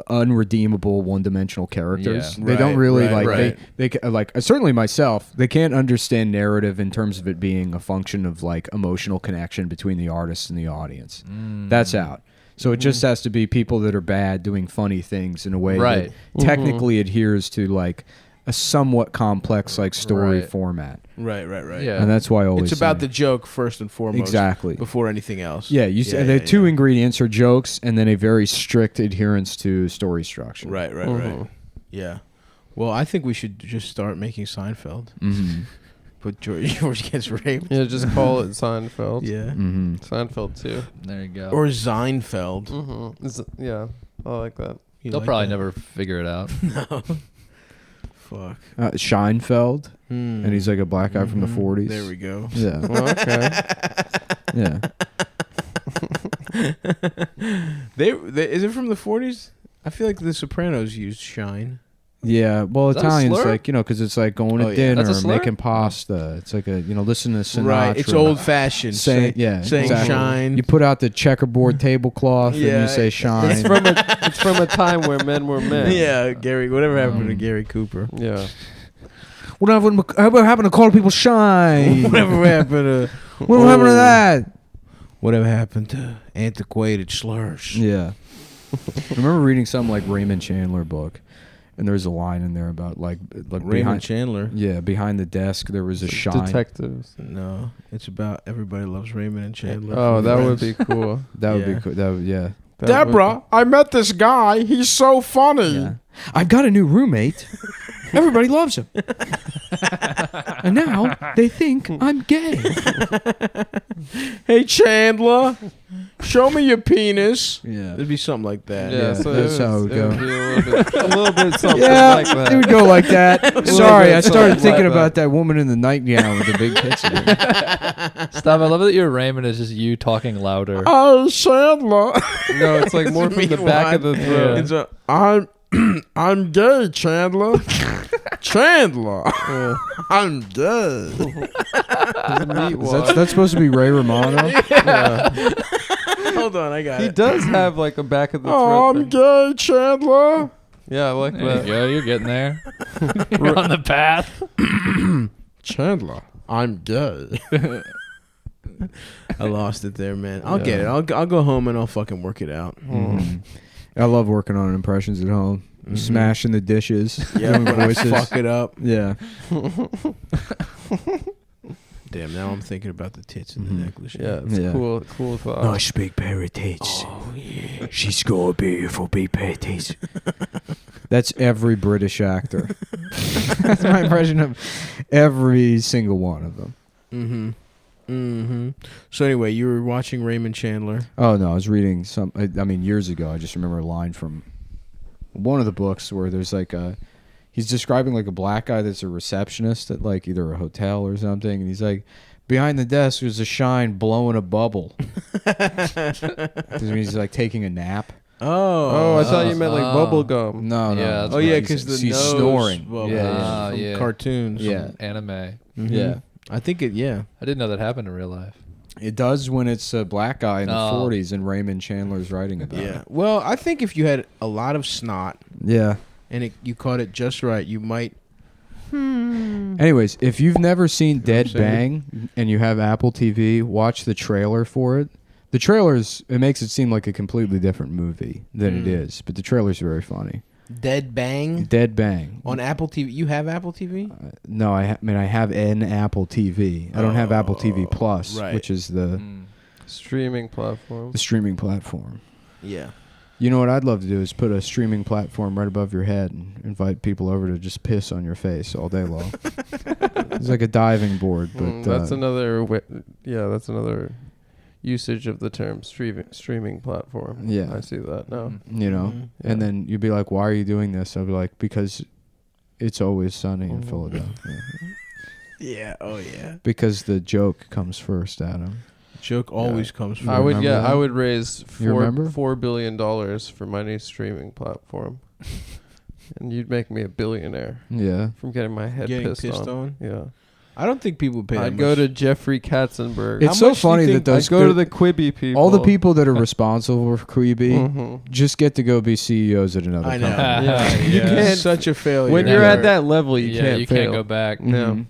unredeemable one-dimensional characters. Yeah. They don't Right, really right, like right. they like certainly myself. They can't understand narrative in terms of it being a function of like emotional connection between the artist and the audience. That's out. So it just has to be people that are bad doing funny things in a way Right. that technically adheres to like a somewhat complex like story Right. format. Right. Yeah. And that's why I always It's about say- the joke first and foremost. Exactly. Before anything else. Yeah, you say the two ingredients are jokes and then a very strict adherence to story structure. Right. Yeah. Well, I think we should just start making Seinfeld. Mm-hmm. But George gets raped. Yeah, just call it Seinfeld. Yeah. Mm-hmm. Seinfeld too. There you go. Or Seinfeld. Mm-hmm. Yeah, I like that. You They'll like probably that? never figure it out. No. Fuck. Scheinfeld, and he's like a black guy from the 40s. There we go. Yeah, Well, okay. yeah. Is it from the 40s? I feel like The Sopranos used Shine. Yeah, well, Is that a Italians slur? like because it's like going Oh, to yeah. dinner, That's a slur? making pasta. It's like listen to Sinatra. Right. It's old fashioned. Saying saying exactly. shine. You put out the checkerboard tablecloth and Yeah. you say shine. It's from a time where men were men. Yeah, Gary. Whatever happened to Gary Cooper? Yeah. Whatever happened to calling people shy? Whatever happened to What happened to that? Whatever happened to antiquated slurs? Yeah. I remember reading some like Raymond Chandler book, and there's a line in there about like Raymond behind, Chandler. yeah, behind the desk there was a shine. Detectives. No, it's about Everybody Loves Raymond and Chandler. Oh, from that would Friends. be cool. That would Yeah. be cool. That would, yeah. That would- I met this guy. He's so funny. Yeah. I've got a new roommate. Everybody loves him. And now they think I'm gay. Hey Chandler, show me your penis. Yeah. It'd be something like that. Yeah, so that's how it would go. be a little bit something Yeah, like that. it would go like that. Sorry, I started something thinking like about that woman in the nightgown with the big tits again. Stop. I love that your Raymond is just you talking louder. Oh, Chandler. No, it's like more from the back of the throat. It's a, I'm gay, Chandler. Chandler. I'm gay. That's supposed to be Ray Romano. Hold on, I got He it. does have like a back of the throat. Oh, I'm thing. gay, Chandler. Yeah, I like There you that. go. You're getting there. You're on the path. Chandler, I'm gay. I lost it there, man. I'll get it. I'll go home and I'll fucking work it out. Mhm. I love working on impressions at home. Smashing the dishes. Yeah, doing voices. fuck it up. Yeah. Damn, now I'm thinking about the tits and the necklace. Yeah, it's Yeah. cool thought. big pair of tits. Oh, yeah. She's got a beautiful big pair of tits. That's every British actor. That's my impression of every single one of them. So anyway, you were watching Raymond Chandler. Oh, no, I was reading some, I mean, years ago, I just remember a line from one of the books where there's like he's describing like a black guy that's a receptionist at like either a hotel or something, and he's like, behind the desk there's a shine blowing a bubble. Does mean he's like taking a nap? Oh, I thought you meant like bubble gum. No, no. Yeah, that's Oh yeah, right. because the he's nose snoring. bubble Yeah, from yeah. cartoons. Yeah. Anime. Yeah. I think it. Yeah. I didn't know that happened in real life. It does when it's a black guy in the Oh. 40s and Raymond Chandler's writing about Yeah. it. Well, I think if you had a lot of snot Yeah. and you caught it just right, you might. Anyways, if you've never seen Dead Bang and you have Apple TV, watch the trailer for it. The trailers, it makes it seem like a completely different movie than it is, but the trailer's very funny. Dead Bang Dead Bang. on Apple TV. You have Apple TV? No, I mean, I have an Apple TV. I don't have Apple TV Plus, right. which is the Streaming platform. streaming platform. Yeah. You know what I'd love to do is put a streaming platform right above your head and invite people over to just piss on your face all day long. It's like a diving board, but That's another. That's another usage of the term streaming platform. Yeah. I see that now. you know, Yeah. and then you'd be like, "Why are you doing this?" I'd be like, "Because it's always sunny in Philadelphia." Yeah. Oh yeah. Because the joke comes first, Adam. Joke always comes from. I would remember that? I would raise You remember? $4 billion for my new streaming platform, and you'd make me a billionaire Yeah. from getting my head Getting pissed on. Yeah, I don't think people would pay. I'd go to Jeffrey Katzenberg. It's so funny that I'd those go to the Quibi people. all the people that are responsible for Quibi Mhm. just get to go be CEOs at another I know. company. Yeah, You can't- Such a failure. When you're at that level, you can't you fail. can't go back. No, Mhm.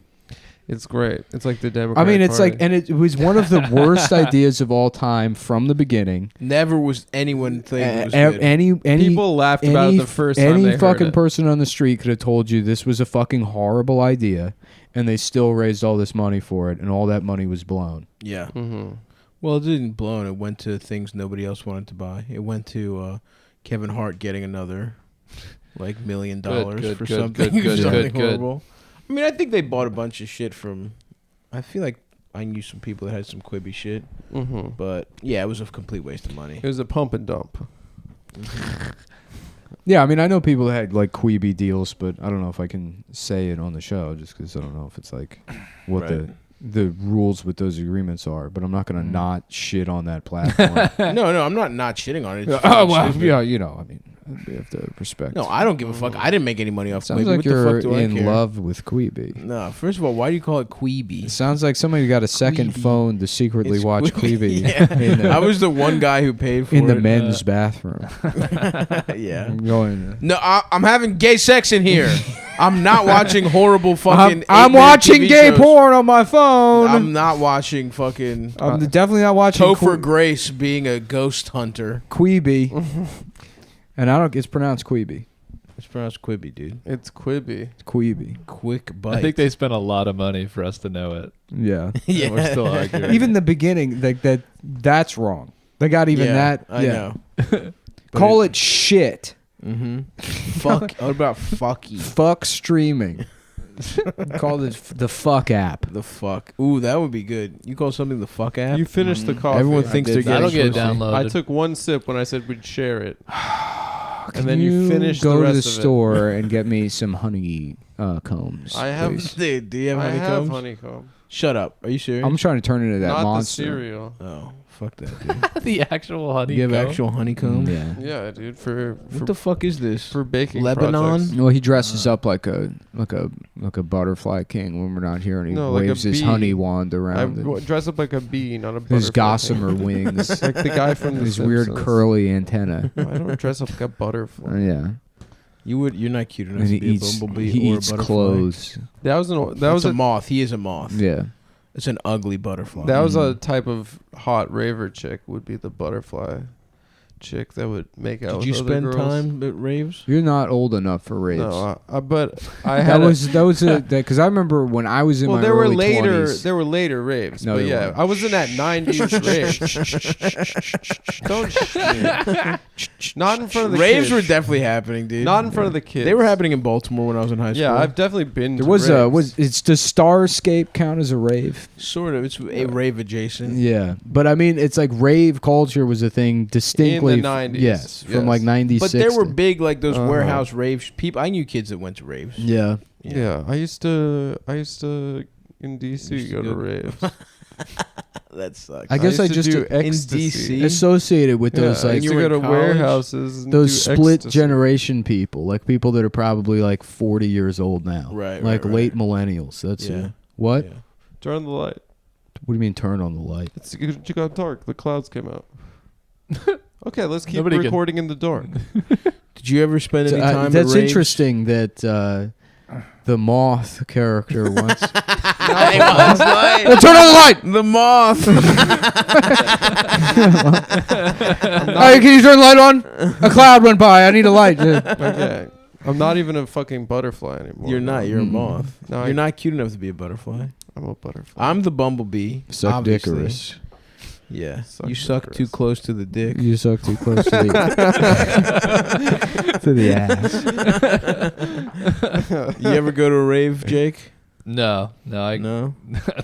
it's great. It's like the I Democratic mean, it's Party. like, and it was one of the worst ideas of all time from the beginning. Never was anyone think it was good. Any people laughed about it the first time any they heard fucking it. person on the street could have told you this was a fucking horrible idea, and they still raised all this money for it, and all that money was blown. Yeah. Mm-hmm. Well, it didn't blow, and it went to things nobody else wanted to buy. It went to Kevin Hart getting another like $1 million Good, for good, something, good, something good. horrible. I mean, I think they bought a bunch of shit from. I feel like I knew some people that had some Quibi shit, Mm-hmm. but yeah, it was a complete waste of money. It was a pump and dump. Yeah, I mean, I know people that had like Quibi deals, but I don't know if I can say it on the show just because I don't know if it's like what Right. the rules with those agreements are. But I'm not gonna not shit on that platform. No, I'm not shitting on it. It's Oh fucking well, stupid. yeah, you know, I mean, we have to respect. No, I don't give a fuck. I didn't make any money off Sounds Quibi. like What the you're fuck do I in care? love with Quibi. No, first of all, why do you call it It Quibi? sounds like somebody got a second Quibi. phone to secretly It's watch Quibi. Quibi Yeah. in the, I was the one guy who paid for in the it. men's bathroom. Yeah. I'm going. No, I'm having gay sex in here. I'm not watching horrible fucking. I'm 8-minute watching TV gay shows. porn on my phone. I'm not watching fucking. I'm definitely not watching Topher Grace being a ghost hunter. Queeby. And I don't. It's pronounced Queeby. It's pronounced Quibi, dude. It's Quibi. It's Queeby. Quick bite. I think they spent a lot of money for us to know it. Yeah. Yeah. And we're still arguing. Even the beginning, like that's wrong. They got even that. I know. Call it shit. Mm-hmm. Fuck. What about fucky? Fuck streaming. Call it the fuck app. The fuck. Ooh, that would be good. You call something the fuck app? You finished the coffee. Everyone thinks they're That'll getting get pussy. downloaded. I took one sip when I said we'd share it. Can then you finish go the to rest the of it. store and get me some honey combs. I have. please. Dude, do you have I have honeycombs? honeycomb. Shut up. Are you serious? I'm trying to turn into that Not monster. the cereal. Oh, fuck that, dude. The actual honey. You have actual honeycomb? Yeah. Yeah, dude. For What the fuck is this? for baking Lebanon? projects. Well, he dresses up like a butterfly king when we're not here, and he No, like a waves his bee. honey wand I around. dress up like a bee, not a butterfly. His gossamer wings. like the guy from the His weird Simpsons. curly antenna. No, I don't dress up like a butterfly. Yeah. You're not cute enough And to he be eats, a bumblebee he or eats a butterfly. clothes. That was That's a moth. He is a moth. Yeah. It's an ugly butterfly. that was a type of hot raver chick. Would be the butterfly chick that would make out. Did you with other spend girls. time at raves? You're not old enough for raves. No, but I that had was because I remember when I was in well, my there were early later 20s. there were later raves, No, but they yeah, weren't. I was in that '90s rave. Don't not in front of the Raves kids. were definitely happening, dude. not in front of the kids. They were happening in Baltimore when I was in high school. Yeah, I've definitely been. There to was raves. does Starscape count as a rave? sort of. It's a rave adjacent. Yeah, but I mean, it's like rave culture was a thing distinctly. In the 90s, Yes, from yes. like 96. But there were big like those Uh-huh. warehouse raves. People, I knew kids that went to raves. Yeah. Yeah, I used to in DC Used to go to go- raves. That sucks. I guess I used to just do in ecstasy. DC? associated with those I like used to were go to in college? warehouses. And those do split ecstasy. generation people, like people that are probably like 40 years old now, Right, like right, late right. millennials. That's Yeah. what? Yeah. Turn on the light. What do you mean turn on the light? It got dark. The clouds came out. Okay, let's keep Nobody can- recording in the dark. Did you ever spend any time? That's at raves? interesting that the moth character once. Hey, what's like- Well, turn on the light. The moth. Hey, can you turn the light on? A cloud went by. I need a light. Okay. I'm not even a fucking butterfly anymore. You're not. You're a Mm-mm. moth. No, You're not cute enough to be a butterfly. I'm a butterfly. I'm the bumblebee. Suck obviously. dickorous. Yeah. Suck You suck too dickorous. close to the dick. You suck too close to the to the ass. You ever go to a rave, Jake? No, I No.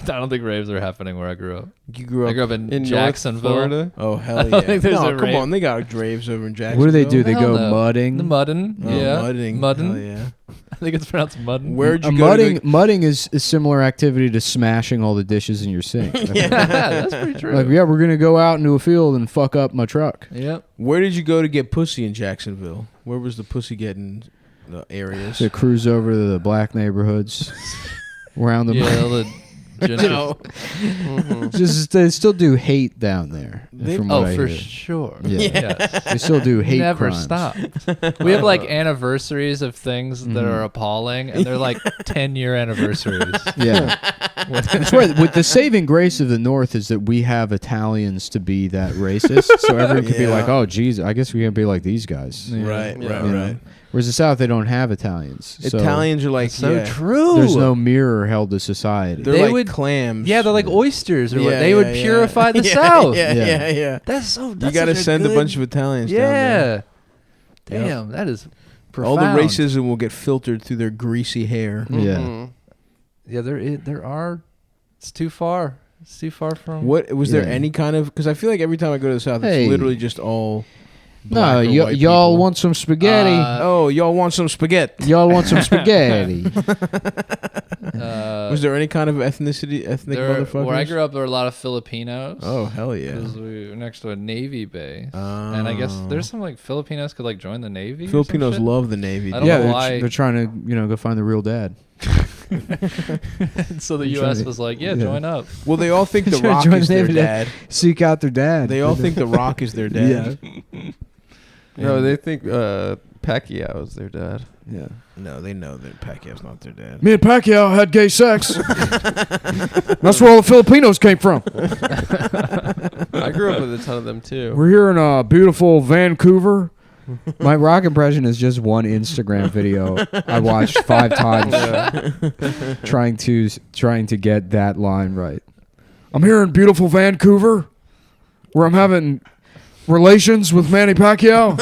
don't think raves are happening where I grew up. You grew I up. grew up in in Jacksonville, North Florida. Oh hell I yeah! don't think there's No, a come rave. on, they got raves over in Jacksonville. What do they do? They Hell go no. mudding. The mudding, Oh, yeah, mudding. mudding. Hell yeah. I think it's pronounced mudding. Where'd you go? mudding? Mudding is a similar activity to smashing all the dishes in your sink. Yeah, that's pretty true. Like, yeah, we're gonna go out into a field and fuck up my truck. Yep. Where did you go to get pussy in Jacksonville? Where was the pussy getting areas? To cruise over to the black neighborhoods around the. Yeah, all the gentrification. Just they still do hate down there. From what Oh, I for hear. sure. Yeah. Yes. They still do hate Never crimes. stop. We have like anniversaries of things that Mhm. are appalling, and they're like 10-year anniversaries. Yeah. That's right. With the saving grace of the North is that we have Italians to be that racist, so everyone could be Yeah. like, "Oh, geez, I guess we can't be like these guys." Yeah. Right, Yeah. right, You know? right. Whereas the South, they don't have Italians. So Italians are like So yeah, true. there's no mirror held to society. They're They like would- clams. Yeah, they're like oysters, or what. Yeah, They would yeah, purify the yeah. South. Yeah, Yeah. yeah, yeah. That's so. You That's got to such send good, a bunch of Italians down there. Yeah. Damn, that is All profound. the racism will get filtered through their greasy hair. Yeah. Yeah, there are. It's too far. It's too far from. What was there Yeah. any kind of? Because I feel like every time I go to the South, Hey. it's literally just all. No, black or y'all white people. want some spaghetti. Oh, y'all want some spaghetti? Y'all want some spaghetti. Uh, Was there any kind of ethnic motherfuckers? where I grew up, there were a lot of Filipinos. Oh hell yeah! Because we were next to a Navy base. And I guess there's some like Filipinos could like join the Navy. or some Filipinos shit. love the Navy. I dude. don't Yeah, know they're, why. they're trying to go find the real dad. So the I'm U.S. trying to- was like, yeah. join up. Well, they all think the Trying to Rock join is the their Navy dad. Seek out their dad. They all think the Rock is their dad. Yeah. No, they think Pacquiao is their dad. Yeah. No, they know that Pacquiao's not their dad. Me and Pacquiao had gay sex. That's where all the Filipinos came from. I grew up with a ton of them too. We're here in beautiful Vancouver. My rock impression is just one Instagram video I watched 5 times, trying to get that line right. I'm here in beautiful Vancouver, where I'm having relations with Manny Pacquiao,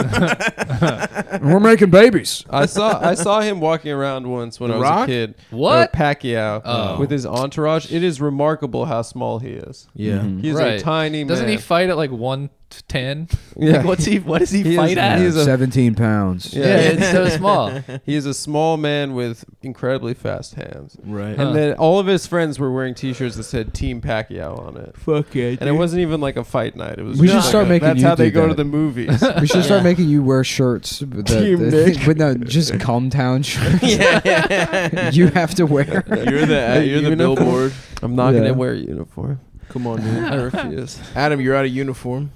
and we're making babies. I saw him walking around once when I was Rock? a kid. What? Pacquiao with his entourage. It is remarkable how small he is. Yeah. He's a tiny man. Doesn't he fight at like 110? Yeah. Like, what does he He fight is- at? he is a- 17 pounds. Yeah. Yeah, it's so small. He is a small man with incredibly fast hands. Right. And then all of his friends were wearing T-shirts that said Team Pacquiao on it. Fuck yeah, And it wasn't even like a fight night. It was. We just should like start making That's you how they do go to that. the movies. We should start making you wear shirts with Team Nick. with just Cumtown shirts. Yeah. You have to wear. You're the Uniform. billboard. I'm not Yeah. gonna wear a uniform. Come on, dude. I refuse. Adam, you're out of uniform.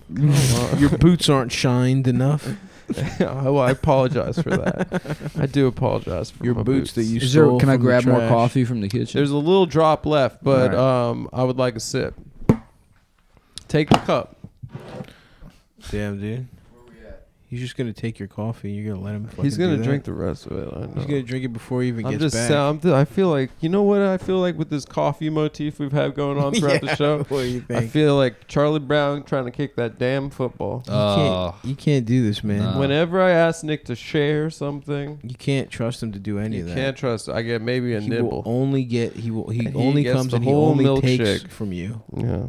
Your boots aren't shined enough. Oh, I apologize for that. I do apologize for Your my boots that you Is there? stole Can I from the grab more trash. coffee from the kitchen? There's a little drop left, but All I would like a sip. Take the cup. Damn, dude. He's just gonna take your coffee. You're gonna let him. He's fucking gonna do drink that? the rest of it. I know. He's gonna drink it before he even I'm gets just. back. I feel like you know what I feel like with this coffee motif we've had going on throughout the show. What do you think? I feel like Charlie Brown trying to kick that damn football. You can't do this, man. No. Whenever I ask Nick to share something, You can't trust him to do any you of that. can't trust. I get maybe a He nibble. will only get. He will. He He only gets comes the and he whole only takes milkshake. from you. Yeah.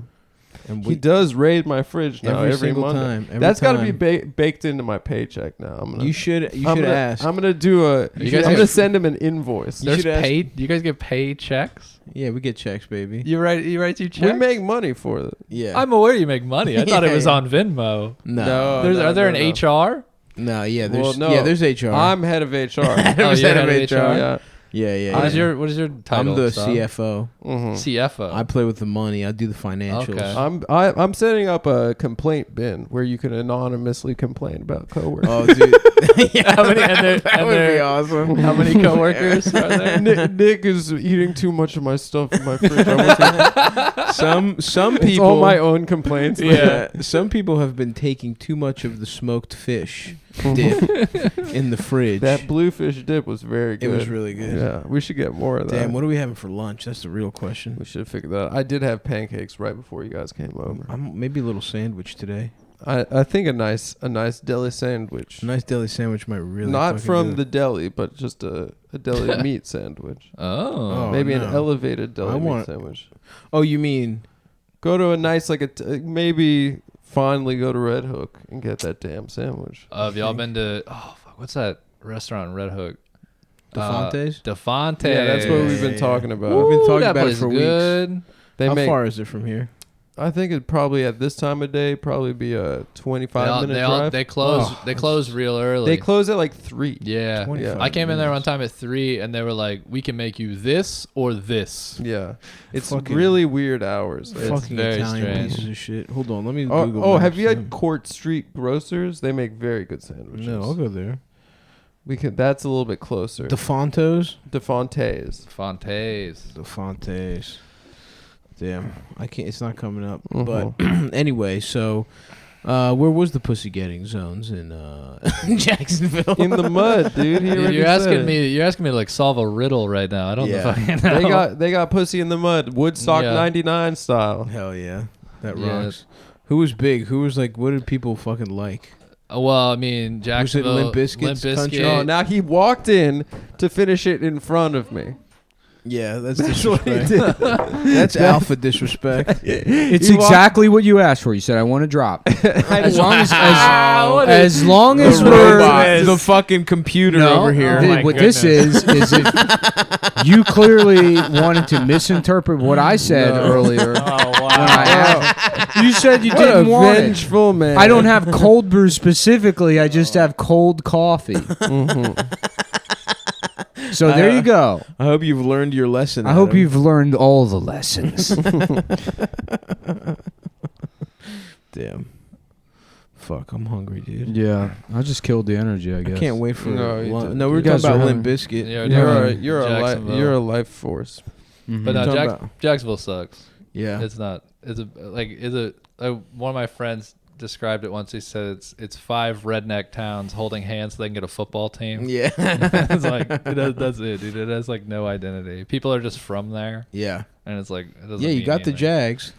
And He does raid my fridge now every single Monday. time. Every That's got to time. be baked into my paycheck now. I'm gonna. You should. You I'm should gonna, ask. I'm gonna do a. You guys I'm get- gonna send him an invoice. You There's should ask- paid. You guys get paid checks. Yeah, we get checks, baby. You write you checks. We make money for it. Yeah. I'm aware you make money. I thought it was Yeah. on Venmo. no. Are there an HR? No. Yeah. There's. Well, no. Yeah. There's HR. I'm head of HR. Adam's you're head of head of HR. Yeah. Yeah. What is yeah. your title? I'm the son? CFO. Mhm. CFO. I play with the money. I do the financials. Okay. I'm setting up a complaint bin where you can anonymously complain about coworkers. Oh, dude. Yeah, How many- and they're- that and would be they're- awesome. How many coworkers are there? Nick is eating too much of my stuff in my fridge. I want to- Some it's people. all my own complaints. Yeah. Some people have been taking too much of the smoked fish dip in the fridge. That bluefish dip was very it good. was really good. Yeah, we should get more of that. Damn, what are we having for lunch? That's the real question. We should figure that out. I did have pancakes right before you guys came over. I'm maybe a little sandwich today. I think a nice deli sandwich. A nice deli sandwich might really. Not fucking from do the it. deli, but just a deli meat sandwich. Oh. Maybe an no. elevated deli I meat want- sandwich. Oh, you mean? Go to a nice maybe finally go to Red Hook and get that damn sandwich. Have y'all been to? Oh fuck! What's that restaurant in Red Hook? DeFonte's? DeFonte. Yeah, that's what we've been yeah. talking about. We've been talking that about it place for is weeks. good. They How make. far is it from here? I think it'd probably at this time of day probably be a 25-minute drive. They close. Oh. They close real early. They close at like 3. Yeah. 25 I came in there one minutes. time at 3, and they were like, "We can make you this or this." Yeah, it's Fucking- really weird hours. It's Fucking very Italian strange. pieces of shit. Hold on, let me. Oh, Google have Maps you them. had Court Street Grocers? They make very good sandwiches. No, I'll go there. We could. That's a little bit closer. DeFonte's. DeFonte's. Fontes. DeFonte's. Damn, I can't. It's not coming up. Mhm. But anyway, so where was the pussy getting zones in Jacksonville? In the mud, dude. He already You're said asking it. me. You're asking me to like solve a riddle right now. I don't Yeah. fucking know. They got pussy in the mud, Woodstock Yeah. '99 style. Hell yeah, that Yeah. rocks. Who was big? Who was like? What did people fucking like? Well, I mean, Jacksonville. Limp Bizkit's country? Oh, now he walked in to finish it in front of me. Yeah, that's That's what he disrespect. did. That's alpha disrespect. It's You walk- exactly what you asked for. You said I want to drop. As long as What as long The as we're robot, the fucking computer over here. Oh my what this is if you clearly wanted to misinterpret what I said earlier. Oh wow. When I asked, you said you What a didn't want it. vengeful man. I don't have cold brew specifically. I just have cold coffee. So there you go. I hope you've learned your lesson. I hope Adam. you've learned all the lessons. Damn. Fuck, I'm hungry, dude. Yeah, I just killed the energy. I guess. I can't wait for No, you lunch. did- No, we were you talking guys are about having- Limp Bizkit. Yeah, You're a life force. Mhm. But no, Talking about- Jacksonville sucks. Yeah. It's not. It's one of my friends described it once. He said it's 5 redneck towns holding hands so they can get a football team. Yeah. It's like that's it, dude. It has like no identity. People are just from there, Yeah. and it's like it doesn't Yeah, you mean got the anything. Jags.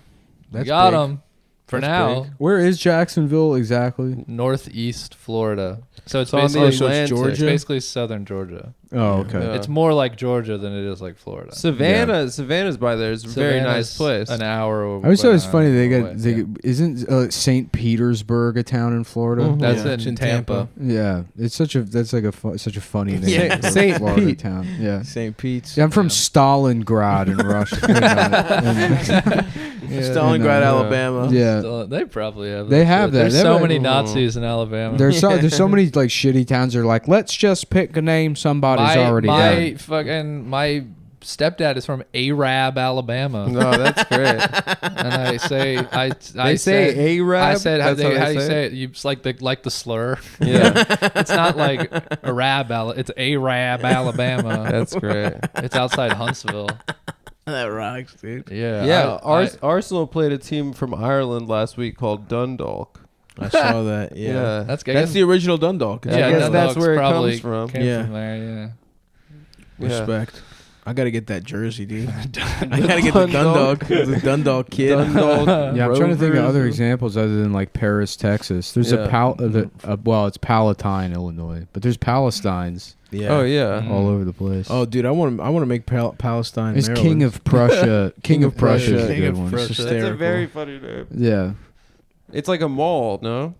We That's got big. them for That's now. big. Where is Jacksonville exactly? Northeast Florida. So it's It's on the basically so it's Atlantic. Georgia? It's basically southern Georgia. Oh, okay. Yeah. It's more like Georgia than it is like Florida. Savannah's by there. It's a very nice Savannah's place. An hour. I always thought it was funny. They away, got isn't St. Petersburg a town in Florida? Mhm. That's Yeah, in it's in Tampa. Yeah, it's such a funny name. Yeah, for a St. Florida Pete. town. Yeah. St. Pete's. Yeah, I'm from Yeah. Stalingrad in Russia. Stalingrad, Yeah. Alabama. Yeah. They probably have. They that have shit. that. There's They so have many that. Nazis in Alabama. There's so many like shitty towns that are like, let's just pick a name somebody's already done. My stepdad is from Arab, Alabama, No, that's great. and I say They say Arab. I said how That's do you they say it? You it's like the slur. Yeah, It's not like it's Arab, Alabama. that's great. It's outside Huntsville. That rocks, dude. Yeah. Yeah, I- Arsenal played a team from Ireland last week called Dundalk. I saw that. Yeah. Yeah, That's the original Dundalk. I guess that's Dundalk's where it probably comes from. Came Yeah. from there, yeah. Yeah. Respect. I gotta get that jersey, dude. I gotta get the Dundalk. The Dundalk kid. Dundalk. Yeah, I'm trying to think of Rovers. other examples other than like Paris, Texas. There's Yeah. it's Palatine, Illinois, but there's Palestines Yeah. Oh yeah. Mhm. all over the place. Oh, dude, I want to make Palestine. It's Maryland. King of Prussia. King of Prussia is a King good of one. Prussia. That's a Hysterical. very funny name. Yeah, It's like a mall, no?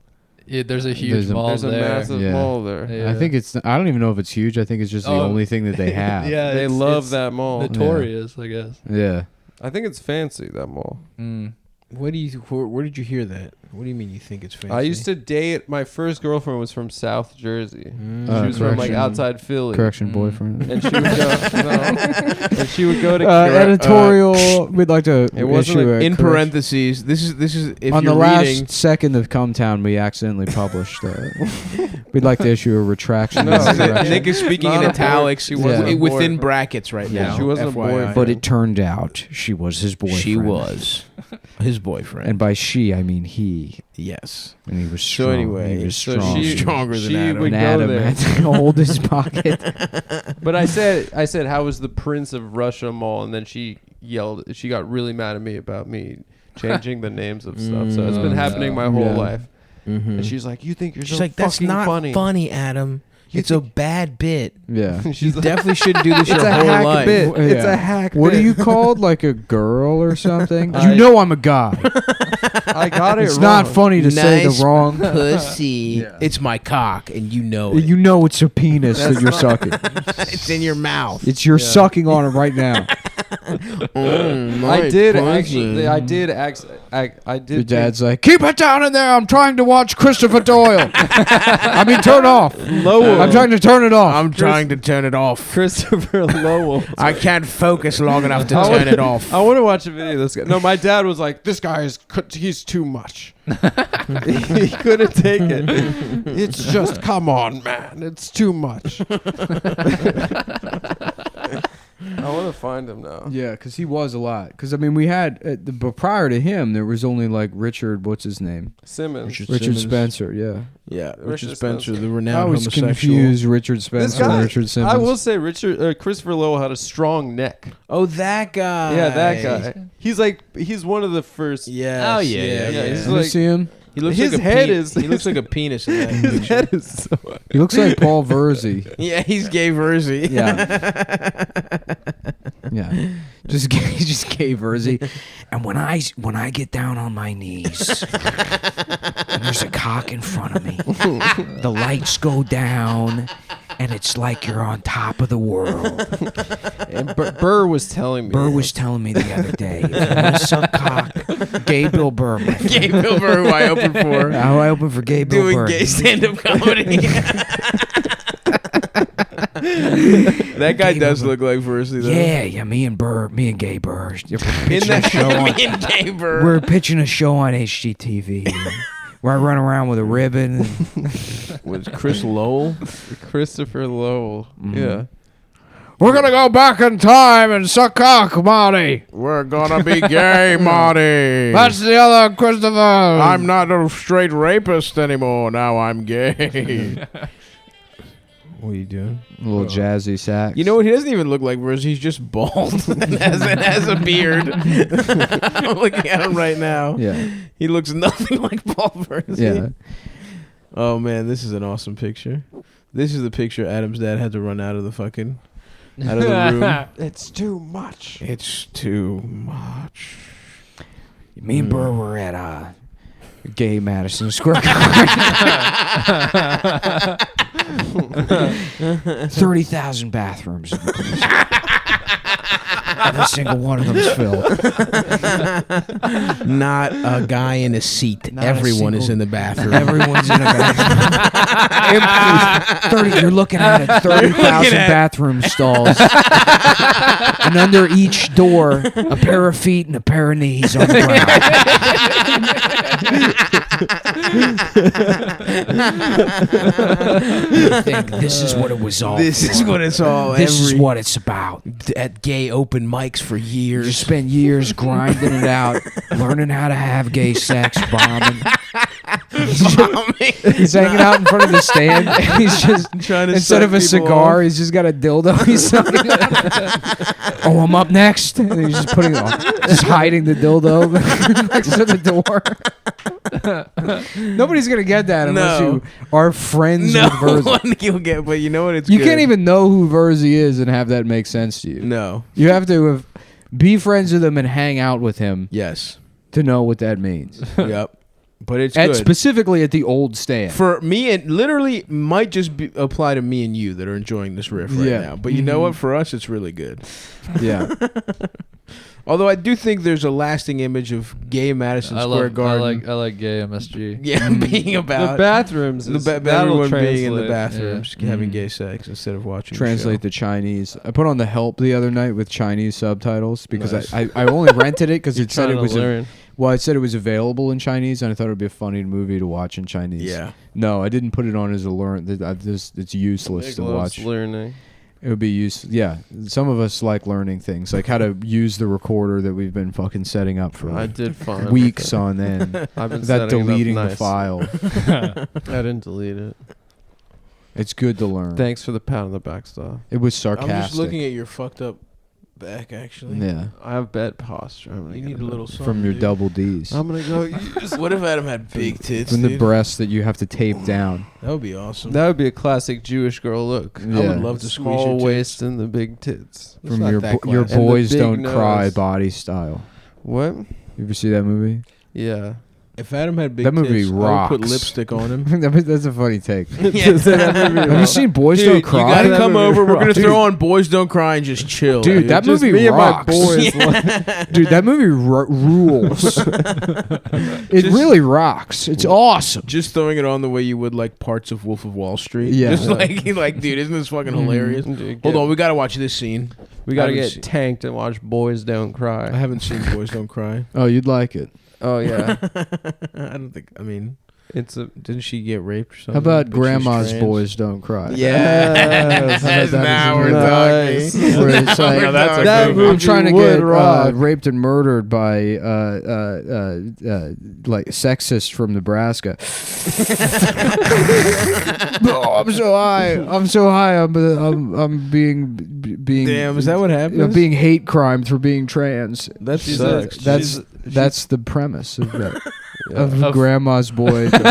Yeah, there's a huge There's a- mall There's a there. massive Yeah. mall there. Yeah. I think it's. I don't even know if it's huge. I think it's just the Oh. only thing that they have. Yeah, They it's- love it's that mall. Notorious, I guess. Yeah. I think it's fancy, that mall. Mm. Where did you hear that? What do you mean you think it's fancy? I used to date, my first girlfriend was from South Jersey. She was from like correction. outside Philly. Correction, Mm. boyfriend. And she would go, no. And she would go to Editorial. We'd like to. It wasn't issue like a in correction. parentheses. This is if On you're the last reading. second of Cumtown, we accidentally published. We'd like to issue a retraction. No, of that correction. Nick is speaking Not in a boy. italics. She wasn't a within boy. brackets right Yeah, now. she wasn't a FYI. boyfriend. But it turned out she was his boyfriend. She was his boyfriend. And by she, I mean he. yes. And he was So strong. anyway, he was so strong. she- Stronger than she Adam. would and go Adam there. had to hold his pocket. But I said, how was the Prince of Russia mall? And then she got really mad at me about me changing the names of stuff. So it's been Mm. happening my whole Yeah. life. Mm-hmm. And she's like, you think you're She's so like, that's fucking not funny. Adam. You It's a bad bit. Yeah. You She's like, definitely shouldn't do this it's your a whole hack life. bit. It's Yeah. a hack What bit. are you called? Like a girl or something? I- You know I'm a guy. I got it It's wrong. not funny to say Nice the wrong. pussy. Yeah. It's my cock, and you know it. You know it's a penis That's that you're not- sucking. It's in your mouth. It's you're Yeah. sucking on it right now. I did actually. I did. I did. Your dad's like, keep it down in there. I'm trying to watch Christopher Doyle. I mean, turn off. Lowell. I'm trying to turn it off. I'm trying to turn it off. Christopher Lowell. I can't focus long enough to I turn wanna- it off. I want to watch a video of this guy. No, my dad was like, this guy he's too much. He couldn't take it. It's just, come on, man. It's too much. I want to find him now. Yeah, because he was a lot. Because, I mean, we had, but prior to him, there was only like Richard, what's his name? Simmons. Richard Richard Simmons. Spencer, yeah. Yeah, Richard Richard Spencer, the I renowned always homosexual. confuse Richard This Spencer guy, and Richard Simmons. I will say, Christopher Lowell had a strong neck. Oh, that guy. Yeah, that guy. He's one of the first. Yeah. Oh, yeah, yeah. He's Let me like- see him. He looks His like a head pe- is- He looks like a penis in that His picture. head is so. He looks like Paul Verzi. Yeah, he's gay Verzi. Yeah. Yeah. Just gay Verzi. And when I get down on my knees and there's a cock in front of me, the lights go down and it's like you're on top of the world. And Burr was telling me. Burr was telling me the other day, if you want to suck cock, gay Bill Burr. my friend. Gay Bill Burr, who I opened for. How I open for gay Bill Doing Burr. gay stand-up comedy. That guy Gay does Bill look like Verzi, though. Yeah, me and gay Burr. We're pitching a show on, Me and gay Burr. we're pitching a show on HGTV. where I run around with a ribbon. Was Chris Lowell? Christopher Lowell. Mhm. Yeah. We're gonna go back in time and suck cock, Marty. We're gonna be gay, Marty. That's the other Christopher. I'm not a straight rapist anymore. Now I'm gay. What are you doing? A little jazzy sax. You know what? He doesn't even look like Verse. He's just bald and has a beard. I'm looking at him right now. Yeah. He looks nothing like Paul Verse. Yeah. Oh man, this is an awesome picture. This is the picture Adam's dad had to run out of the room. It's too much. It's too much. Me and Burr were at gay Madison Square Garden. 30,000 bathrooms. Every single one of them is filled. Not a guy in a seat. Not a Everyone is single- in the bathroom. Everyone's in a bathroom. You're looking at it. 30,000 bathroom stalls. And under each door, a pair of feet and a pair of knees on the ground. You think this is what it was all This for. is what it's all. This is every- what it's about. at gay open mics for You years. spend years grinding it out, learning how to have gay sex, bombing. He's hanging out in front of the stand. And he's just Trying to instead of a suck people cigar, off. he's just got a dildo. He's sucking. Oh, I'm up next. And he's just putting it on, just hiding the dildo next to the door. Nobody's gonna get that unless No. you are friends No with Verzi. one you'll get, but you know what? It's You good. can't even know who Verzi is and have that make sense to you. No. You have to be friends with him and hang out with him Yes. to know what that means. Yep. But it's At good. specifically at the old stand. For me, it literally might just apply to me and you that are enjoying this riff right Yeah. now. But you know what? For us, it's really good. Yeah. Although I do think there's a lasting image of gay Madison Square Garden. I like gay MSG. yeah, being about The bathrooms. the is- ba- that'll everyone being in the translate. bathrooms having gay sex instead of watching Translate the the Chinese. I put on The Help the other night with Chinese subtitles because Nice. I only rented it because You're it said trying it to was learn. it said it was available in Chinese and I thought it would be a funny movie to watch in Chinese. Yeah. No, I didn't put it on as a learn. It's useless Nick to loves watch. learning. It would be useful. Yeah, some of us like learning things, like how to use the recorder that we've been fucking setting up for I did fine. weeks on end I've been without setting it up deleting the nice. file. I didn't delete it. It's good to learn. Thanks for the pat on the back stuff. It was sarcastic. I'm just looking at your fucked up back, actually. Yeah, I have bad posture. I'm gonna You get need a little better. something, from your dude. double D's. I'm gonna go use. What if Adam had big tits, From the dude? breasts that you have to tape down. That would be awesome. That would be a classic Jewish girl look. Yeah. I would love to squeeze Small your tits. waist and the big tits. It's From not your that your classy. And the boys big don't cry nose. body style. What? You ever see that movie? Yeah. If Adam had big That movie tits, I would put rocks. lipstick on him. That's a funny take. Yeah. Have you seen Boys Dude, Don't you Cry? gotta That come movie over. We're gonna Dude. throw on Boys Don't Cry and just chill. Dude, that Just movie me and rocks. my boys. Dude, that movie rules. It really rocks. It's awesome. Just throwing it on the way you would like parts of Wolf of Wall Street. Yeah. Just like, dude, isn't this fucking hilarious? Dude, Hold on, we gotta watch this scene. We gotta I haven't get seen- tanked and watch Boys Don't I Cry. haven't seen Boys Don't Cry. Oh, you'd like it. Oh yeah. I don't think. I mean, It's a. didn't she get raped or something? How about But she's Grandma's trans? Boys Don't Cry? Yes. How about that Now as a we're movie? Nice. talking. Where it's like, Now that's a that good movie I'm trying to would get rock. raped and murdered by like sexist from Nebraska. Oh, I'm so high. I'm so high. I'm being. Damn, is that what happened? I'm being hate crimed for being trans. That She's sucks. That's the premise of that. Yeah. Of Grandma's Boy. Damn,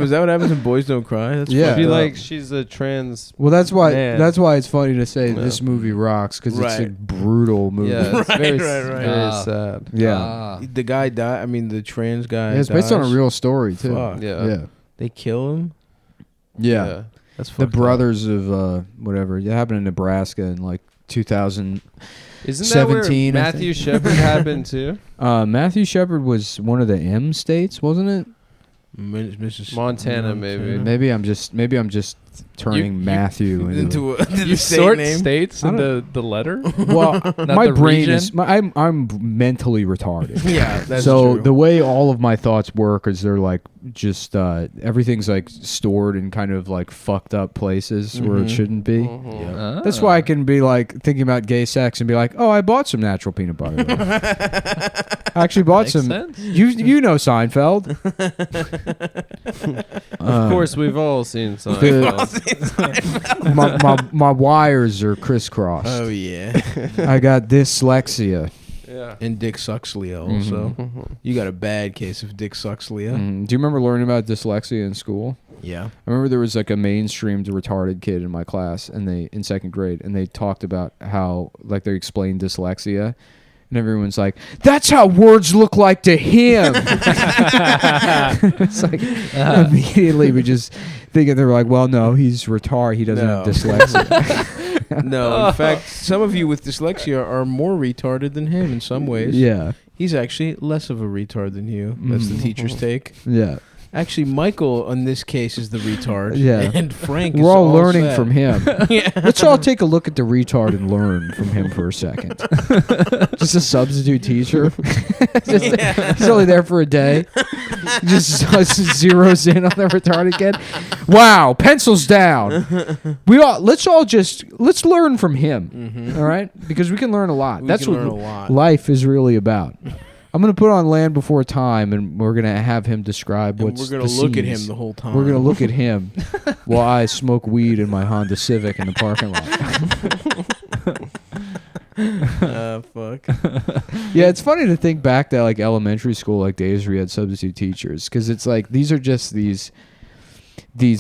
is that what happens when Boys Don't Cry? That's Yeah. fucked She up. like she's a trans. Well, that's why. Man. That's why it's funny to say Yeah. this movie rocks because it's a Right. brutal movie. Yeah, it's Right, very, right. very Ah. sad. Yeah. Ah. The guy died. I mean, the trans guy. Yeah, it's based on a dies. real story too. Fuck. Yeah. Yeah. They kill him. Yeah. That's The fucked up. brothers of whatever. It happened in Nebraska in like 2000. Isn't that where 17, I Matthew Shepard happened too? Matthew Shepard was one of the M states, wasn't it? Mrs. Montana, maybe. Maybe I'm just turning Matthew into You the state sort name. states into the letter. Well, my the brain region? is. I'm mentally retarded. Yeah, that's so true. the way all of my thoughts work is they're like just everything's like stored in kind of like fucked up places where it shouldn't be. Yeah. That's why I can be like thinking about gay sex and be like, oh, I bought some natural peanut butter. I actually bought Makes some. sense. You know Seinfeld. Of course, we've all seen Seinfeld. my wires are crisscrossed. Oh yeah. I got dyslexia. Yeah. And Dick Suxlia also. You got a bad case of Dick Suxlia. Do you remember learning about dyslexia in school? Yeah. I remember there was like a mainstreamed retarded kid in my class, and they in second grade, and they talked about how like they explained dyslexia, and everyone's like, "That's how words look like to him." It's like immediately we just think they're like, "Well, no, he's retarded. He doesn't have dyslexia." No, in fact, some of you with dyslexia are more retarded than him in some ways. Yeah, He's actually less of a retard than you. That's the teacher's take. yeah. Actually, Michael, in this case, is the retard. Yeah. And Frank is We're all learning set. from him. Yeah. Let's all take a look at the retard and learn from him for a second. Just a substitute teacher. He's only there for a day. Just zeroes in on the retarded kid. Wow, pencils down. Let's learn from him. All right, because we can learn a lot. We That's can what learn a lot. life is really about. I'm gonna put on Land Before Time, and we're gonna have him describe And what's. we're going to the look at scenes. him the whole time. We're gonna look at him while I smoke weed in my Honda Civic in the parking lot. Fuck. Yeah, it's funny to think back to like elementary school, like days where you had substitute teachers, because it's like these are just these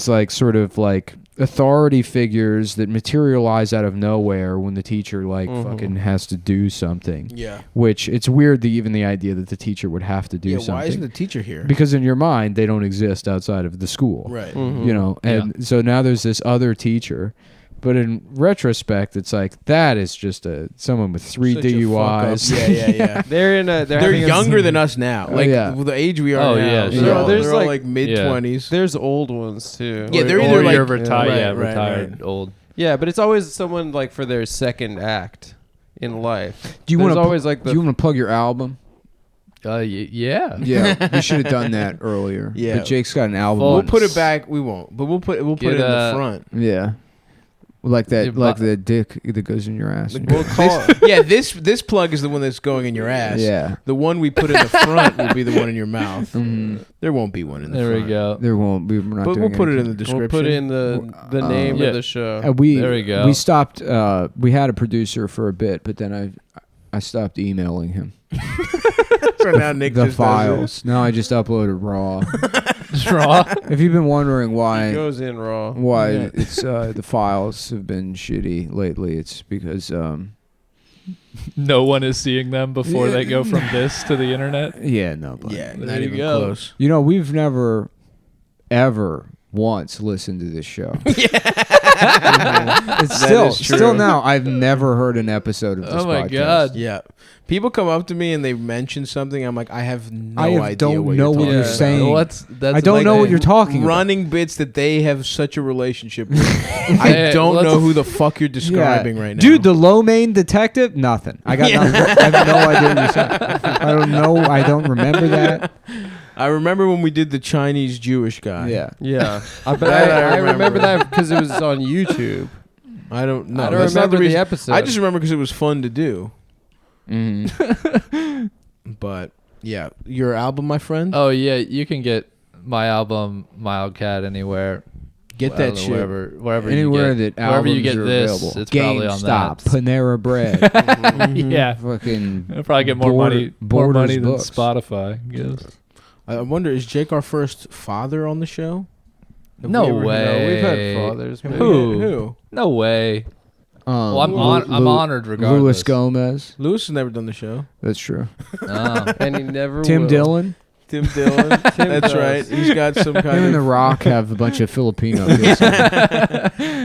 like sort of like authority figures that materialize out of nowhere when the teacher like fucking has to do something. Yeah. Which it's weird that even the idea that the teacher would have to do Yeah, something. why isn't the teacher here? Because in your mind they don't exist outside of the school. Right. You know, and so now there's this other teacher. But in retrospect, it's like that is just someone with 3 Such a DUIs. fuck up. Yeah. They're younger than us now. Like yeah. the age we are Oh, now. yeah, They're sure. all, There's they're all like- like mid-20s. There's old ones too. Yeah, they're Or either like you're retired, right, retired old. Yeah, but it's always someone like for their second act in life. Do you want to always like Do you want to plug your album? Yeah. Yeah, we should have done that earlier. Yeah. But Jake's got an album. Well, We'll on put s- it back. We won't. But we'll put it in Get, the front. Yeah. Like that, Yeah, like but- the dick that goes in your ass. We'll call yeah, this plug is the one that's going in your ass. Yeah. The one we put in the front will be the one in your mouth. Mhm. There won't be one in the There front. we go. There won't be. We're not But doing we'll put it in anything. the description. We'll put in the name Yeah. of the show. There we go. We stopped. We had a producer for a bit, but then I stopped emailing him So now Nick the just files. Now I just uploaded raw. Draw. If you've been wondering It why goes in raw. Yeah. it's the files have been shitty lately, it's because No one is seeing them before they go from this to the internet. yeah, no, but Yeah, There not you even go. close. you know, we've never ever once listened to this show. It's is true. still now I've never heard an episode of this Oh my podcast. God. Yeah. People come up to me and they mention something. I'm like, I have no I idea don't what know you're what talking you're about. saying. Well, that's I don't like know what the- you're talking about. Running bits that they have such a relationship with. I don't well, know who the fuck you're describing right now. Dude, the low main detective? Nothing. I got nothing. I have no idea what you're saying. I don't know. I don't remember that. I remember when we did the Chinese Jewish guy. Yeah. Yeah, but That I I remember remember. that because it was on YouTube. I don't know. I don't That's not remember the reason. episode. I just remember because it was fun to do. Mm-hmm. But yeah, your album, my friend. Oh yeah, you can get my album Mildcat anywhere. Get I that don't know, shit. wherever Anywhere you get, that wherever you albums get are this, available. it's probably on GameStop, that. Panera Bread, Yeah, fucking I'll probably get more Border- money Borders than books. Spotify. I guess. I wonder, is Jake our first father on the show? Have No we ever- way. No, we've had fathers. Have maybe. we- Who? Who? No way. Well, I'm Lu- I'm Lu- honored regardless. Louis Gomez. Lewis has never done the show. That's true. Oh. And he never Tim will. Dillon. Tim Dillon. That's does. right. He's got some Him kind and The of. Rock have a bunch of Filipino.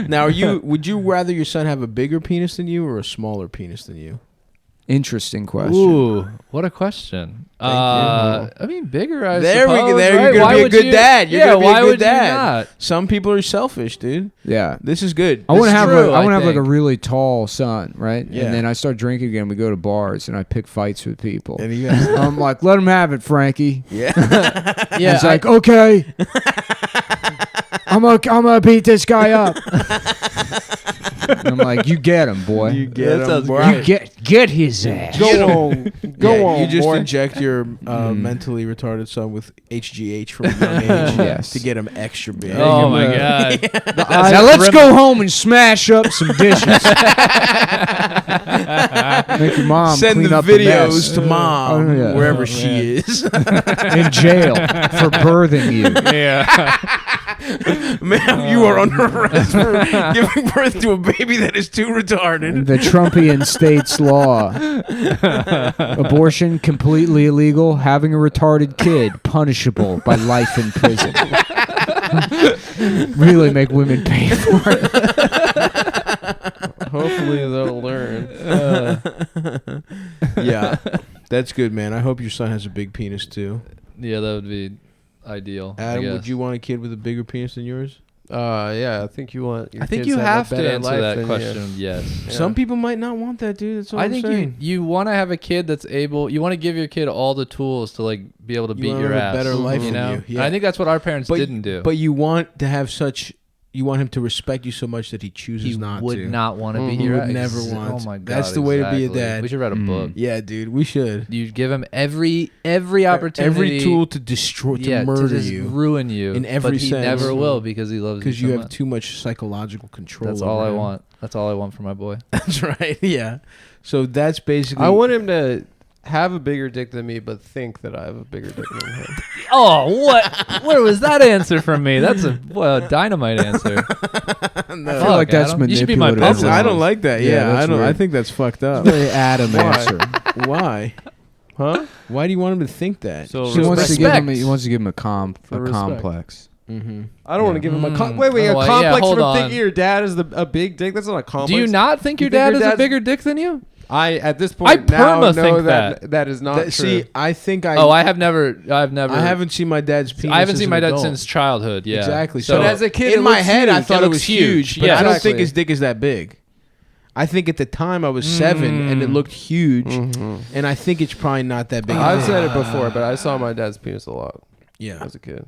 Now, would you rather your son have a bigger penis than you or a smaller penis than you? Interesting question. Ooh, what a question. I mean, bigger. I There we suppose, go. There right? you're gonna Why be a would good you- dad. You're yeah, gonna be why a good would dad. you not? Some people are selfish, dude. Yeah. This is good. I want to This is have true, I want to have like a think. really tall son, right? Yeah. And then I start drinking again. We go to bars and I pick fights with people. And you guys, I'm like, let him have it, Frankie. yeah. Yeah, He's like, okay. I'm gonna beat this guy up. And I'm like, you get him, boy. You get That him, sounds boy. You get his ass. Go on. Go Yeah, on, you just boy. inject your mentally retarded son with HGH from a young age Yes. to get him extra big. Oh my god. Now let's go home and smash up some dishes. Make your mom Send clean the up videos the mess. to mom Oh, yeah. wherever Oh, she man. is. In jail for birthing you. Yeah. Ma'am, you are under arrest for giving birth to a baby that is too retarded. The Trumpian state's law. Abortion completely illegal. Having a retarded kid punishable by life in prison. Really make women pay for it. Hopefully they'll learn. Yeah, that's good, man. I hope your son has a big penis too. Yeah, that would be ideal. I Adam, would guess. you want a kid with a bigger penis than yours? Yeah, I think you want. Your I think kids you to have a to better answer life that than question. Yes. Yeah. Some people might not want that, dude. That's all I I'm think saying. you want to have a kid that's able. You want to give your kid all the tools to like be able to You beat wanna your live a ass. better life you than know. you, yeah. And I think that's what our parents But- didn't do. But you want to have such. You want him to respect you so much that he chooses he not would to. not want to beat He your would ass. never want Oh to. my god. That's the way to be a exactly. dad. We should write a book. Yeah, dude, we should. You give him every opportunity, Every tool to destroy, to murder just you, ruin you in every but he sense. never will because he loves you. because so you have much. too much psychological control. That's all over I him. want. That's all I want for my boy. That's right. Yeah. So that's basically. I want him to have a bigger dick than me, but think that I have a bigger dick than him. Oh, what? Where was that answer from me? That's a dynamite answer. I feel like that's Adam. You should be my manipulative. That's, I don't wrong. like that. Yeah, Yeah, that's I don't. I weird. think that's fucked up. Very Adam answer. Why? Huh? Why do you want him to think that? So He wants to give Respect. him. He wants to give him a For respect. complex. Mm-hmm. I don't want to give him a wait, Oh, a yeah, complex hold from on. thinking your dad is a big dick. That's not a complex. Do you not think You your think dad your is a dad's- bigger dick than you? I at this I point now perma know think that is not true. See, I think I. Oh, I have never. I haven't seen my dad's penis. I haven't as seen an my dad adult. since childhood. Yeah, Exactly. So But as a kid, in it my looks head, I huge. thought It it was looks huge, huge. but Yeah, I don't exactly. think his dick is that big. I think at the time I was 7 and it looked huge, and I think it's probably not that big. I've said it before, but I saw my dad's penis a lot Yeah, as a kid.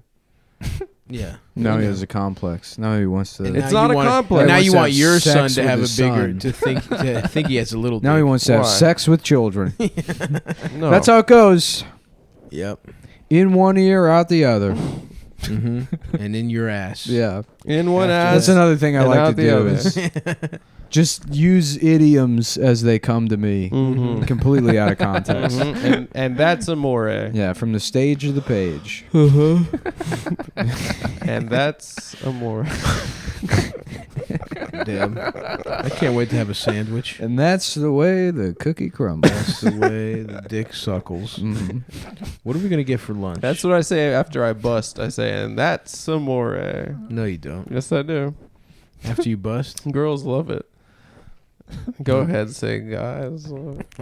yeah. Now he has a complex. Now he wants to. And It's now not you a want- complex. and now He you wants want to your have son sex to with have a his bigger son. to think he has a little. Now he dick. wants to have Why? sex with children. No. That's how it goes. Yep. In one ear, out the other. Mm-hmm. And in your ass. Yeah. in one That's ass. another thing I and like out to the do other. is just use idioms as they come to me, Mhm. completely out of context. Mhm. and that's amore. Yeah, from the stage to the page. And that's amore. Damn. I can't wait to have a sandwich. And that's the way the cookie crumbles. That's the way the dick suckles. Mhm. What are we gonna get for lunch? That's what I say after I bust. I say, and that's amore. No, you don't. Yes, I do. After you bust, Girls love it. Go ahead, say guys.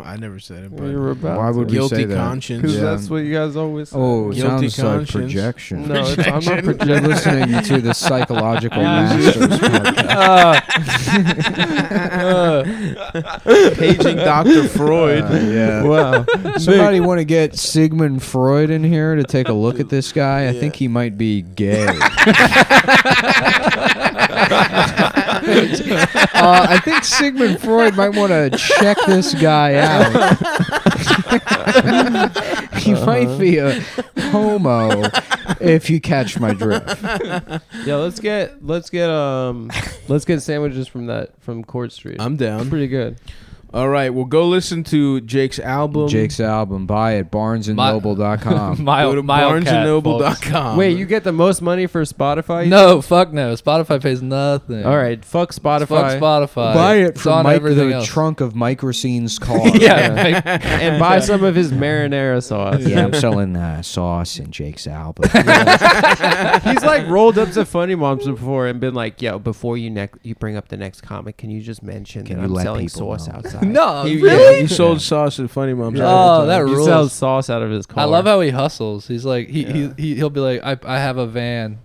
I never said it, but You're about Why to. would we guilty say that? conscience. Because Yeah. that's what you guys always say. Oh, it Guilty sounds like conscience. projection. No, I'm not You're projecting. listening to the Psychological Yeah. Masters podcast. Paging Dr. Freud. Yeah. Wow. Somebody want to get Sigmund Freud in here to take a look at this guy? I think he might be gay. I think Sigmund Freud might want to check this guy out. He might be a homo, if you catch my drift. Yeah, let's get sandwiches from Court Street. I'm down. pretty good. All right, well, go listen to Jake's album. Jake's album, buy it, barnesandnoble.com. Go to barnesandnoble.com. Wait, you get the most money for Spotify? No, fuck no. Spotify pays nothing. All right, fuck Spotify. Fuck Spotify. Buy it It's from on Mike, everything the else. trunk of Mike Racine's car. Yeah. And buy some of his marinara sauce. Yeah, I'm selling sauce in Jake's album. He's like rolled up to Funny Moms before and been like, "Yo, before you bring up the next comic, can you just mention Can that you I'm let selling people sauce know?" outside?" No, He, really? he sold sauce at Funny Mom's. Yeah. all the Oh, that time. rules. He sells sauce out of his car. I love how he hustles. He's like he'll be like, I have a van.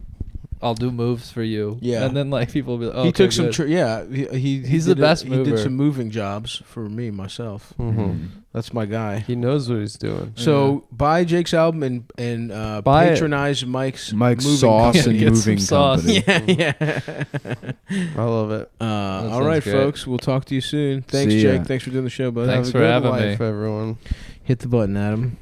I'll do moves for you. Yeah. And then like people will be like, oh, He okay, took some. good. He's the best He mover. did some moving jobs for me myself. Mm-hmm. That's my guy. He knows what he's doing. So buy Jake's album and Buy it. patronize Mike's Mike's moving sauce company. and Get some moving sauce. company. Yeah. I love it. All sounds right, great. folks. We'll talk to you soon. Thanks, See ya. Jake. Thanks for doing the show, bud. Thanks Have a for good having life, me. everyone. Hit the button, Adam.